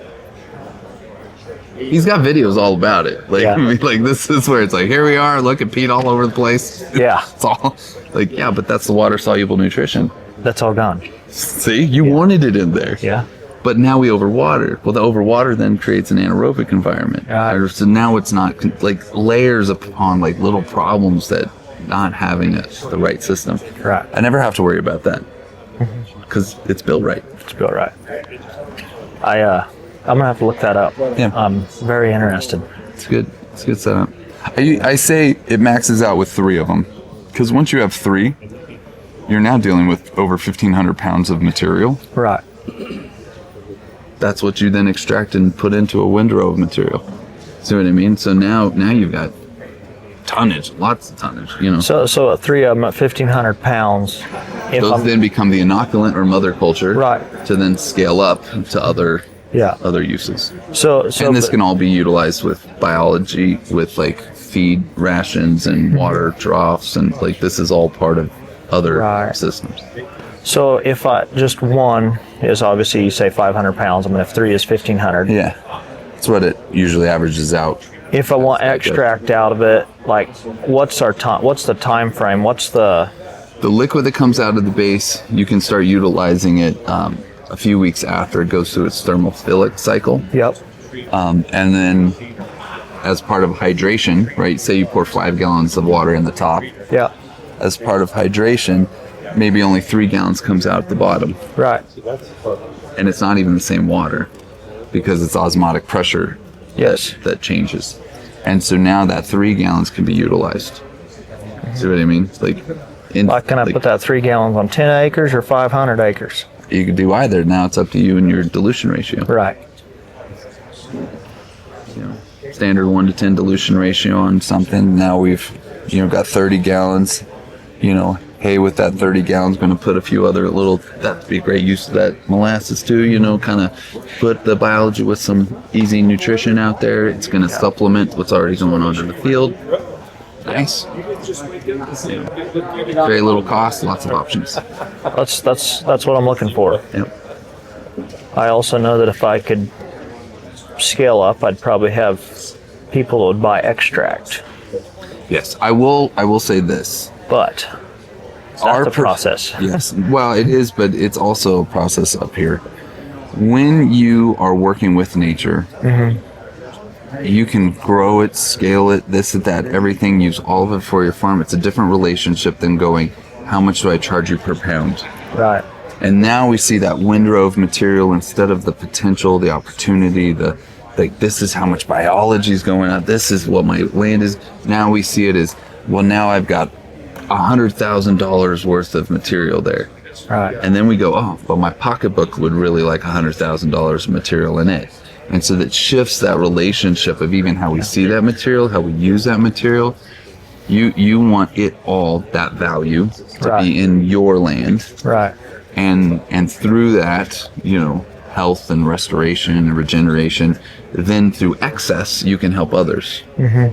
B: He's got videos all about it. Like,
D: Yeah.
B: I mean, like this is where it's like, here we are, look at peat all over the place.
D: Yeah.
B: It's all like, yeah, but that's the water soluble nutrition.
D: That's all gone.
B: See, you wanted it in there.
D: Yeah.
B: But now we overwater. Well, the overwater then creates an anaerobic environment.
D: Right.
B: So now it's not like layers upon like little problems that not having the right system.
D: Right.
B: I never have to worry about that because it's built right.
D: It's built right. I'm gonna have to look that up.
B: Yeah.
D: I'm very interested.
B: It's good. It's a good setup. I say it maxes out with 3 of them because once you have 3, you're now dealing with over 1,500 pounds of material.
D: Right.
B: That's what you then extract and put into a windrow of material. See what I mean? So now you've got tonnage, lots of tonnage, you know.
D: So at 3 of them at 1,500 pounds. If
B: Those
D: I'm,
B: then become the inoculant or mother culture.
D: Right.
B: To then scale up to other uses.
D: So
B: And this can all be utilized with biology, with like feed rations and water troughs, and like this is all part of other systems.
D: So if just one is obviously, you say 500 pounds, I mean, if 3 is 1,500.
B: Yeah. That's what it usually averages out.
D: If I want extract out of it, like what's the time frame? What's the
B: liquid that comes out of the base, you can start utilizing it a few weeks after it goes through its thermophilic cycle.
D: Yep.
B: And then as part of hydration, right? Say you pour 5 gallons of water in the top.
D: Yeah.
B: As part of hydration, maybe only 3 gallons comes out at the bottom.
D: Right.
B: And it's not even the same water because it's osmotic pressure that changes. And so now that 3 gallons can be utilized. See what I mean?
D: Can I put that 3 gallons on 10 acres or 500 acres?
B: You could do either. Now it's up to you and your dilution ratio.
D: Right.
B: Standard 1 to 10 dilution ratio on something. Now we've got 30 gallons. Hey, with that 30 gallons, going to put a few other that'd be a great use of that molasses too, kind of put the biology with some easy nutrition out there. It's going to supplement what's already going on in the field. Nice. Very little cost, lots of options.
D: That's what I'm looking for.
B: Yep.
D: I also know that if I could scale up, I'd probably have people who would buy extract.
B: Yes, I will say this.
D: But that's the process.
B: Yes. Well, it is, but it's also a process up here. When you are working with nature, you can grow it, scale it, this and that, everything, use all of it for your farm. It's a different relationship than going, how much do I charge you per pound?
D: Right.
B: And now we see that windrow of material instead of the potential, the opportunity, this is how much biology is going on. This is what my land is. Now we see it as, well, now I've got $100,000 worth of material there.
D: Right.
B: And then we go, oh, but my pocketbook would really like $100,000 of material in it. And so that shifts that relationship of even how we see that material, how we use that material. You want it all, that value, to be in your land.
D: Right.
B: And through that, health and restoration and regeneration, then through excess, you can help others.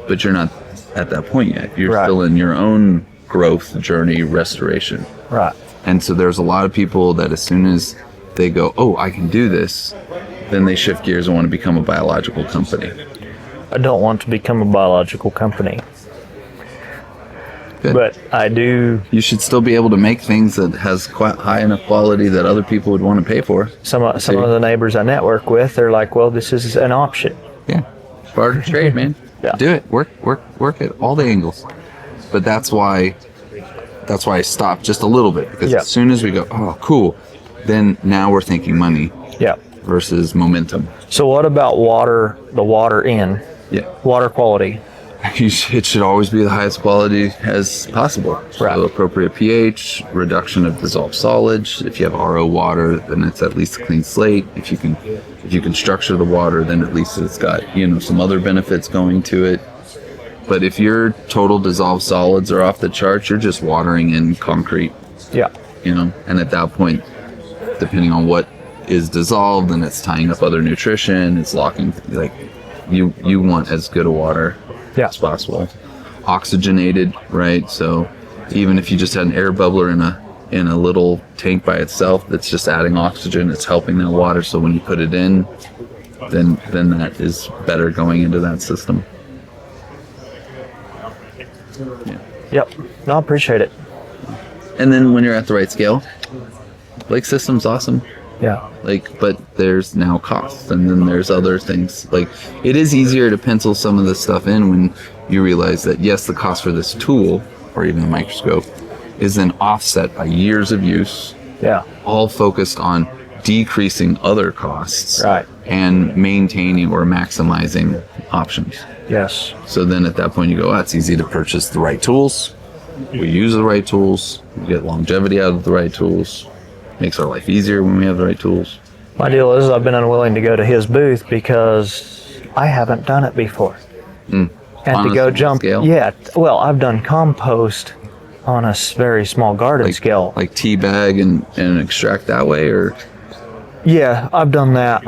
B: But you're not at that point yet. You're still in your own growth journey, restoration.
D: Right.
B: And so there's a lot of people that as soon as they go, oh, I can do this, then they shift gears and want to become a biological company.
D: I don't want to become a biological company.
B: Good.
D: But I do.
B: You should still be able to make things that has quite high enough quality that other people would want to pay for.
D: Some of the neighbors I network with, they're like, well, this is an option.
B: Yeah. Barter trade, man.
D: Yeah.
B: Do it. Work at all the angles. But that's why I stopped just a little bit, because as soon as we go, oh, cool, then now we're thinking money.
D: Yeah.
B: versus momentum.
D: So what about water, the water in,
B: Yeah.
D: water quality?
B: It should always be the highest quality as possible.
D: Right.
B: So appropriate pH, reduction of dissolved solids. If you have RO water, then it's at least a clean slate. If you can structure the water, then at least it's got, some other benefits going to it. But if your total dissolved solids are off the charts, you're just watering in concrete,
D: Yeah.
B: and at that point, depending on what is dissolved, and it's tying up other nutrition, it's locking, like you want as good a water
D: Yeah.
B: as possible. Oxygenated, right? So even if you just had an air bubbler in a little tank by itself that's just adding oxygen, it's helping that water. So when you put it in, then that is better going into that system.
D: Yep. No, I appreciate it.
B: And then when you're at the right scale, lake system's awesome.
D: Yeah.
B: But there's now costs, and then there's other things. Like, it is easier to pencil some of this stuff in when you realize that, yes, the cost for this tool, or even the microscope, is then offset by years of use,
D: Yeah.
B: all focused on decreasing other costs
D: Right.
B: and maintaining or maximizing options.
D: Yes.
B: So then at that point you go, it's easy to purchase the right tools. We use the right tools. We get longevity out of the right tools. Makes our life easier when we have the right tools.
D: My deal is I've been unwilling to go to his booth because I haven't done it before. And
B: On
D: to
B: a
D: go
B: small
D: jump,
B: scale?
D: yeah. Well, I've done compost on a very small garden scale.
B: Like tea bag and extract that way, or
D: Yeah, I've done that.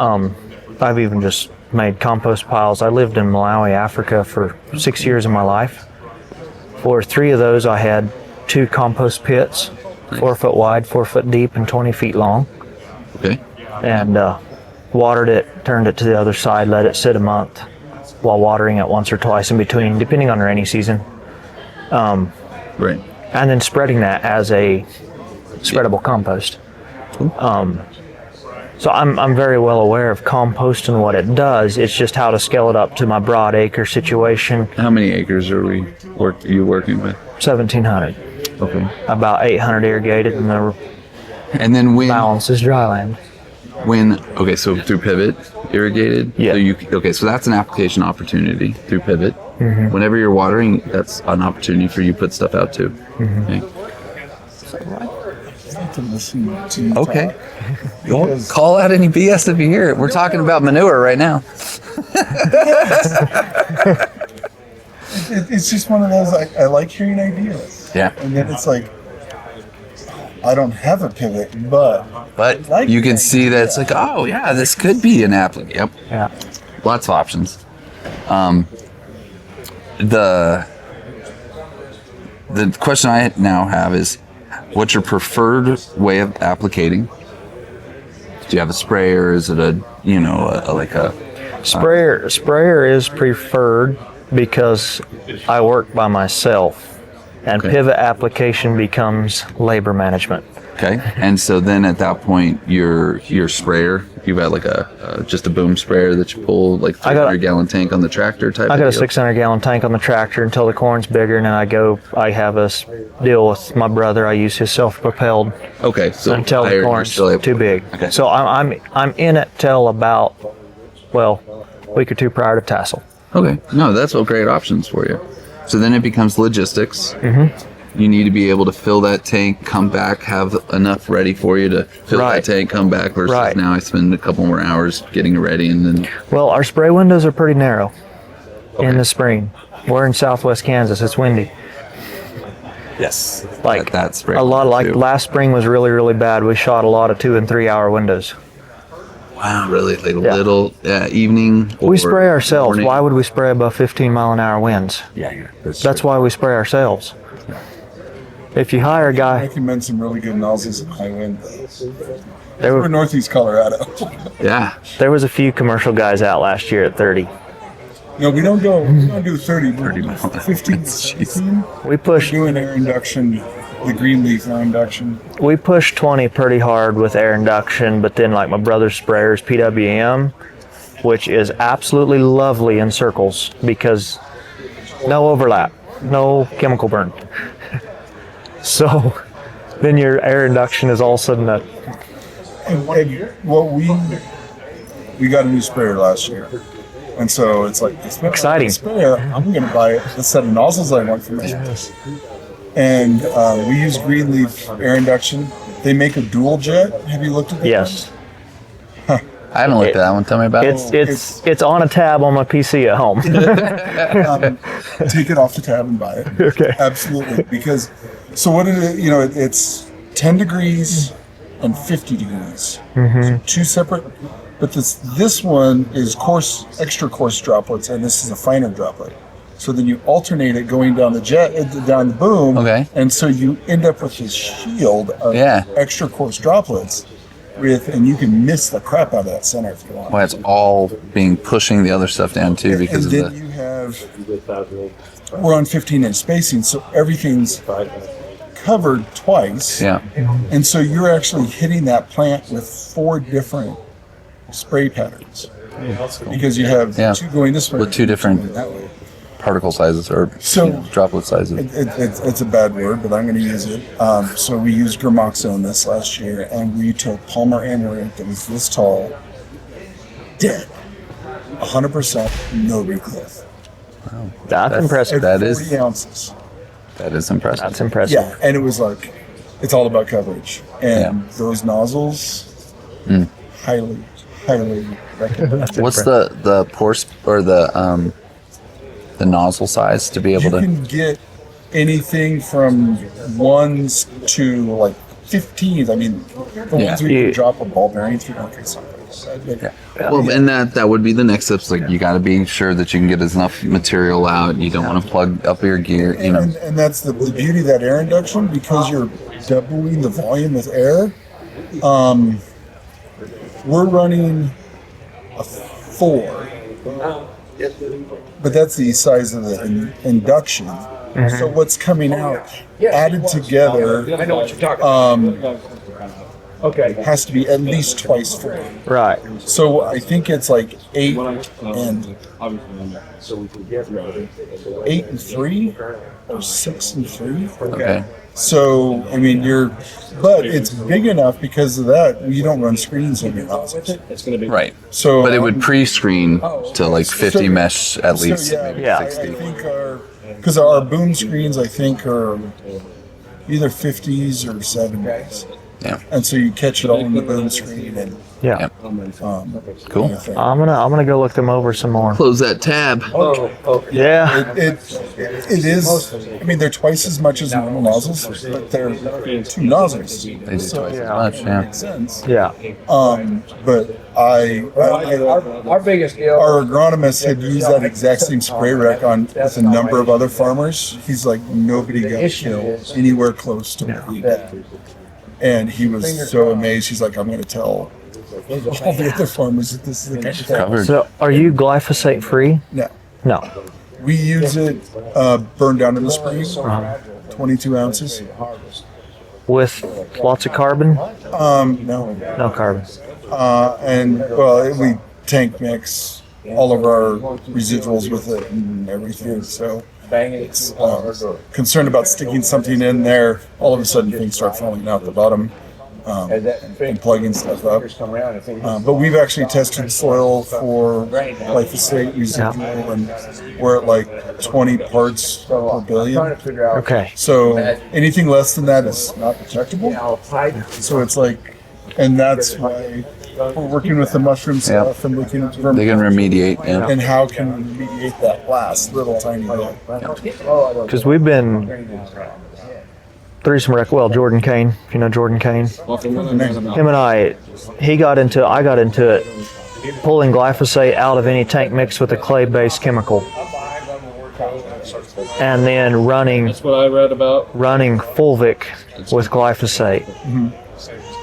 D: I've even just made compost piles. I lived in Malawi, Africa for 6 years of my life. For 3 of those, I had 2 compost pits, 4 foot wide, 4 foot deep, and 20 feet long.
B: okay,
D: And watered it, turned it to the other side, let it sit a month while watering it once or twice in between, depending on the rainy season.
B: right.
D: And then spreading that as a spreadable compost. So I'm very well aware of compost and what it does. It's just how to scale it up to my broad acre situation.
B: How many acres are you working with?
D: 1,700.
B: Okay.
D: About 800 irrigated, and the
B: And then
D: balance is dry land.
B: okay, so through pivot irrigated.
D: Yeah.
B: So that's an application opportunity through pivot.
D: Mm-hmm.
B: Whenever you're watering, that's an opportunity for you to put stuff out too.
D: Mm-hmm.
B: Okay.
F: To listen to you
B: Okay.
F: talk.
B: Don't
F: Because-
B: call out any BS if you hear it. We're talking about manure right now.
F: It's just one of those, I like hearing ideas.
B: Yeah.
F: And then it's like, I don't have a pivot, but
B: But
F: Like
B: you can
F: that.
B: see that it's like, oh yeah, this could be an applicant. Yep.
D: Yeah.
B: Lots of options. The question I now have is, what's your preferred way of applicating? Do you have a sprayer? Is it like a
D: Sprayer is preferred because I work by myself, and
B: Okay.
D: pivot application becomes labor management.
B: okay? And so then at that point, your sprayer, you've got like just a boom sprayer that you pull, like
D: I got a-
B: 300-gallon tank on the tractor type.
D: I got a
B: of deal?
D: 600-gallon tank on the tractor until the corn's bigger, and then I have a deal with my brother. I use his self-propelled
B: Okay, so
D: until
B: higher,
D: the
B: you're
D: corn's
B: still able-
D: too big.
B: Okay.
D: So I'm in it till about, a week or 2 prior to tassel.
B: Okay, no, that's all great options for you. So then it becomes logistics. Mm-hmm. You need to be able to fill that tank, come back, have enough ready for you to fill
D: Right.
B: that tank, come back. Versus
D: Right.
B: now I spend a couple more hours getting it ready, and then
D: Well, our spray windows are pretty narrow in
B: Okay.
D: the spring. We're in southwest Kansas. It's windy.
B: yes,
D: Like
B: that spray.
D: a lot. Like
B: too.
D: last spring was really, really bad. We shot a lot of 2 and 3 hour windows.
B: Wow, really? Like
D: Yeah.
B: little evening.
D: We
B: or
D: spray ourselves.
B: morning?
D: Why would we spray above 15-mile-an-hour winds?
B: Yeah,
D: That's why we spray ourselves. If you hire a
F: I
D: guy,
F: recommend some really good nozzles at high wind.
D: there
F: We're
D: were
F: Northeast Colorado.
B: Yeah,
D: there was a few commercial guys out last year at 30.
F: No, we don't do 30.
B: 30 miles.
F: 15.
B: Jeez.
F: 15.
D: We pushed
F: Doing air induction, the green leaf air induction.
D: 20 pretty hard with air induction, but then like my brother's sprayers PWM, which is absolutely lovely in circles because no overlap, no chemical burn. So then your air induction is all of a sudden
F: And what we we got a new sprayer last year. And so it's like,
D: Exciting.
F: Sprayer, I'm going to buy the set of nozzles I want for my house. And we use Greenleaf air induction. They make a dual jet. Have you looked at that?
D: Yes.
B: I haven't looked at that one. Tell me about it.
D: It's on a tab on my PC at home.
F: Take it off the tab and buy it.
D: Okay.
F: Absolutely. Because, so what it is, you know, it's 10 degrees and 50 degrees. So two separate, but this one is extra coarse droplets, and this is a finer droplet. So then you alternate it going down the down the boom.
B: Okay.
F: And so you end up with this shield of
B: Yeah.
F: extra coarse droplets and you can miss the crap out of that center if you want.
B: Why it's all pushing the other stuff down too because
F: and
B: of
F: then you have, we're on 15-inch spacing, so everything's covered twice.
B: Yeah.
F: And so you're actually hitting that plant with 4 different spray patterns. Because you have two going this way.
B: With 2 different
F: going that way.
B: particle sizes or droplet sizes.
F: It's a bad word, but I'm going to use it. So we used Gramoxone this last year, and we took Palmer Amaranth that was this tall, dead, 100%, no recliff.
D: That's impressive.
B: That
F: 40
B: is
F: ounces.
B: that is impressive.
D: That's impressive.
F: Yeah, and it was like, it's all about coverage. And those nozzles, highly recommend.
B: What's the pore or the nozzle size to be able
F: You
B: to?
F: can get anything from 1s to like 15s. I mean, the ones where you can drop a ball bearing through. Okay, sorry.
B: Well, and that would be the next steps. Like you got to be sure that you can get enough material out. You don't want to plug up your gear. You know.
F: And that's the beauty of that air induction, because you're doubling the volume with air. We're running a 4, but that's the size of the induction. So what's coming out added together has to be at least twice 4.
D: Right.
F: So I think it's like 8 and 3 or 6 and 3.
B: Okay.
F: So I mean, but it's big enough because of that. You don't run screens in your nozzles.
B: Right.
F: So,
B: But it would pre-screen to like 50 mesh at least.
D: Yeah.
F: I think because our boom screens, I think, are either 50s or 70s.
B: Yeah.
F: And so you catch it all in the boom screen, and
D: Yeah.
B: Cool.
D: I'm gonna go look them over some more.
B: Close that tab.
D: Yeah.
F: It is. I mean, they're twice as much as normal nozzles, but they're 2 nozzles.
B: They do
F: So
B: twice as
F: it
B: much. Yeah.
F: makes sense.
D: Yeah.
F: But
E: Our biggest deal.
F: our agronomist had used that exact same spray rack with a number of other farmers. He's like, nobody got killed anywhere close to what we did. And he was so amazed. He's like, I'm going to tell all the other farmers that this is the kind of thing.
B: Covered.
D: So, are you glyphosate free?
F: No.
D: No.
F: We use it burned down in the spring, 22 ounces.
D: With lots of carbon?
F: No.
D: No carbon.
F: And, well, we tank mix all of our residuals with it and everything. So it's concerned about sticking something in there. All of a sudden, things start falling out the bottom and plugging stuff up. But we've actually tested soil for glyphosate residual, and we're at like 20 parts per billion.
D: Okay.
F: So anything less than that is not detectable. So it's like, and that's why we're working with the mushroom stuff and looking at
B: They can remediate. Yeah.
F: and how can we remediate that last little tiny bit.
D: Because we've been through some Jordan Kane, if you know Jordan Kane. Him and I got into it, pulling glyphosate out of any tank mix with a clay-based chemical, and then running Fulvic with glyphosate,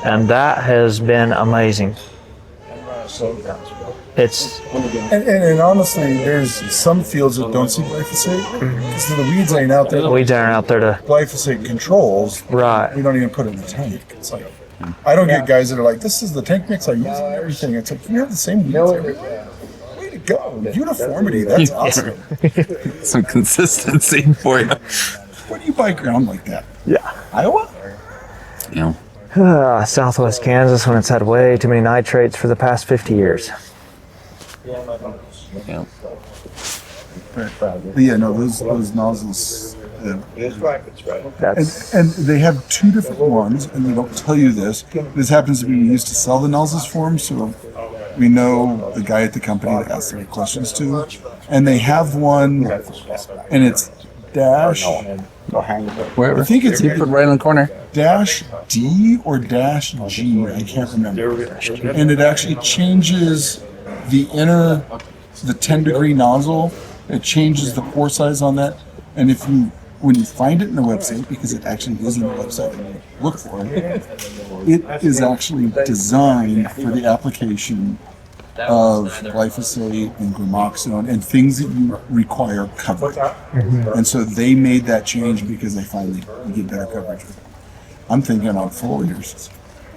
D: and that has been amazing. It's
F: And honestly, there's some fields that don't see glyphosate because the weeds ain't out there.
D: weeds aren't out there to
F: Glyphosate controls.
D: right.
F: We don't even put it in the tank. It's like, I don't get guys that are like, this is the tank mix I use and everything. It's like, you have the same weeds everywhere. Way to go. Uniformity, that's awesome.
B: Some consistency for you.
F: Where do you buy ground like that?
D: Yeah.
F: Iowa?
B: You know.
D: Southwest Kansas, when it's had way too many nitrates for the past 50 years.
B: Yeah.
F: But yeah, no, those nozzles.
D: That's
F: And they have two different ones, and they don't tell you this. This happens to be we used to sell the nozzles for them, so we know the guy at the company that asks the questions to. And they have one, and it's dash.
B: Wherever.
F: I think it's
B: you put right in the corner.
F: dash D or dash G. I can't remember. And it actually changes the 10-degree nozzle. It changes the pore size on that. And when you find it in the website, because it actually is in the website and you look for it, it is actually designed for the application of glyphosate and gramoxone and things that you require coverage. And so they made that change because they find you get better coverage. I'm thinking on foliars.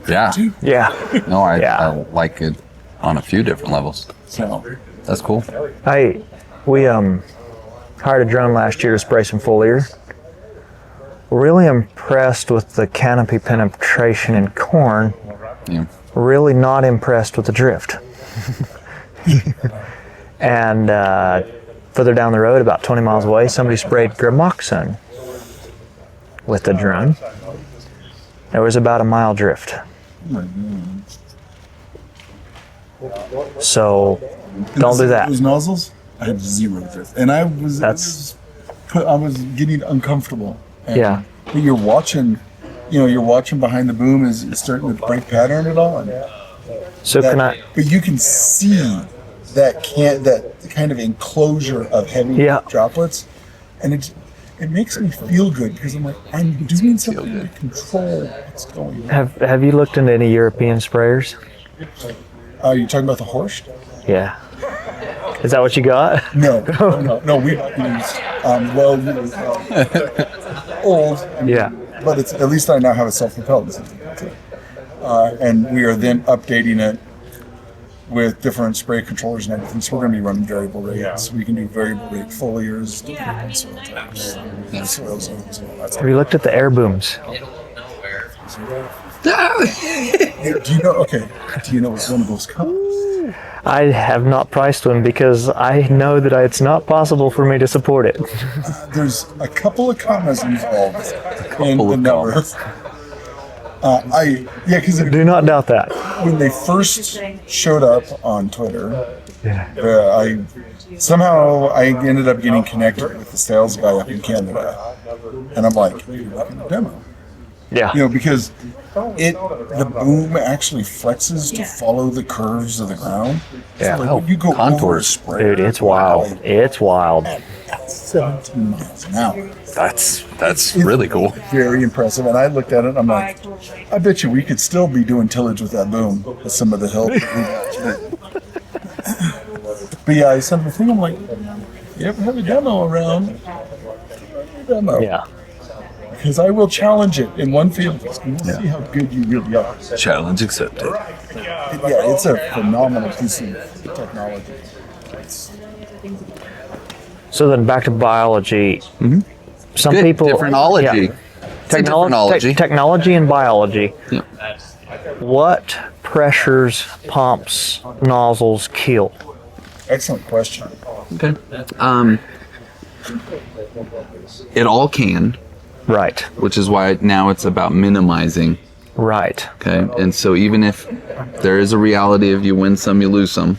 B: Yeah.
D: yeah.
B: No, I
D: Yeah.
B: like it on a few different levels.
F: So
B: That's cool.
D: We hired a drone last year to spray some foliar. Really impressed with the canopy penetration in corn.
B: Yeah.
D: Really not impressed with the drift. And further down the road, about 20 miles away, somebody sprayed gramoxone with the drone. There was about a mile drift. So don't do that.
F: Those nozzles, I had zero drift, and I was getting uncomfortable. And
D: Yeah.
F: you're watching behind the boom is starting to break pattern at all. And
D: So
F: that,
D: can I?
F: But you can see that kind of enclosure of heavy
D: Yeah.
F: droplets, and it makes me feel good because I'm like I'm doing something to control what's going on.
D: Have you looked into any European sprayers?
F: You're talking about the Horst?
D: Yeah. Is that what you got?
F: No. We used old.
D: Yeah.
F: But it's at least I now have a self-propelled, and we are then updating it with different spray controllers and everything. So we're going to be running variable rates. We can do variable rate foliars, different soil types, soil zones, and all that
D: Have
F: stuff.
D: you looked at the air booms?
F: Do you know what one of those costs?
D: I have not priced one because I know that it's not possible for me to support it.
F: There's a couple of commas involved in the number. Because
D: Do not doubt that.
F: when they first showed up on Twitter,
D: Yeah.
F: I ended up getting connected with the sales guy up in Canada, and I'm like, "You're looking at a demo,"
D: Yeah.
F: because the boom actually flexes to follow the curves of the ground.
D: Yeah.
F: So when you go over a
B: Contours.
F: sprayer,
D: Dude, it's wild. It's wild.
F: at 17 miles an hour.
B: That's really cool.
F: Very impressive. And I looked at it and I'm like, I bet you we could still be doing tillage with that boom with some of the help. But yeah, I sent the thing. I'm like, you ever have a demo around? Demo.
D: Yeah.
F: Because I will challenge it in one field. We'll see how good you really are.
B: Challenge accepted.
F: It's a phenomenal piece of technology.
D: So then back to biology. Some
B: Good.
D: people
B: Differentology.
D: Yeah.
B: It's a differentology.
D: Technology and biology.
B: Yeah.
D: What pressures, pumps, nozzles kill?
F: Excellent question.
B: Okay. It all can,
D: Right.
B: which is why now it's about minimizing.
D: Right.
B: Okay. And so even if there is a reality of you win some, you lose some.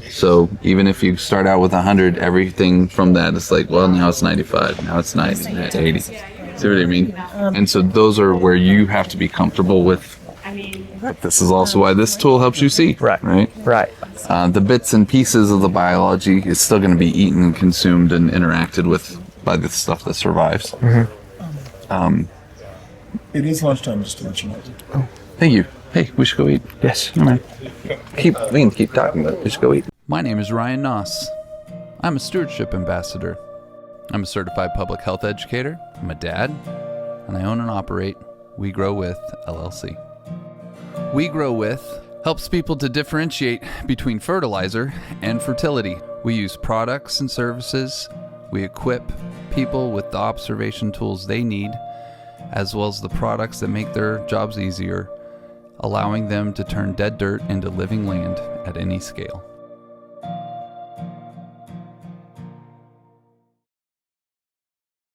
B: So even if you start out with 100, everything from that is like, well, now it's 95, now it's 90, now it's 80. See what I mean? And so those are where you have to be comfortable with. This is also why this tool helps you see.
D: Right.
B: Right.
D: Right.
B: The bits and pieces of the biology is still going to be eaten and consumed and interacted with by the stuff that survives.
F: It is lunchtime, just to let you know.
B: Thank you. Hey, we should go eat.
D: Yes.
B: All right. We can keep talking, but we should go eat.
A: My name is Rion Naus. I'm a stewardship ambassador. I'm a certified public health educator. I'm a dad, and I own and operate We Grow With LLC. We Grow With helps people to differentiate between fertilizer and fertility. We use products and services. We equip people with the observation tools they need, as well as the products that make their jobs easier, allowing them to turn dead dirt into living land at any scale.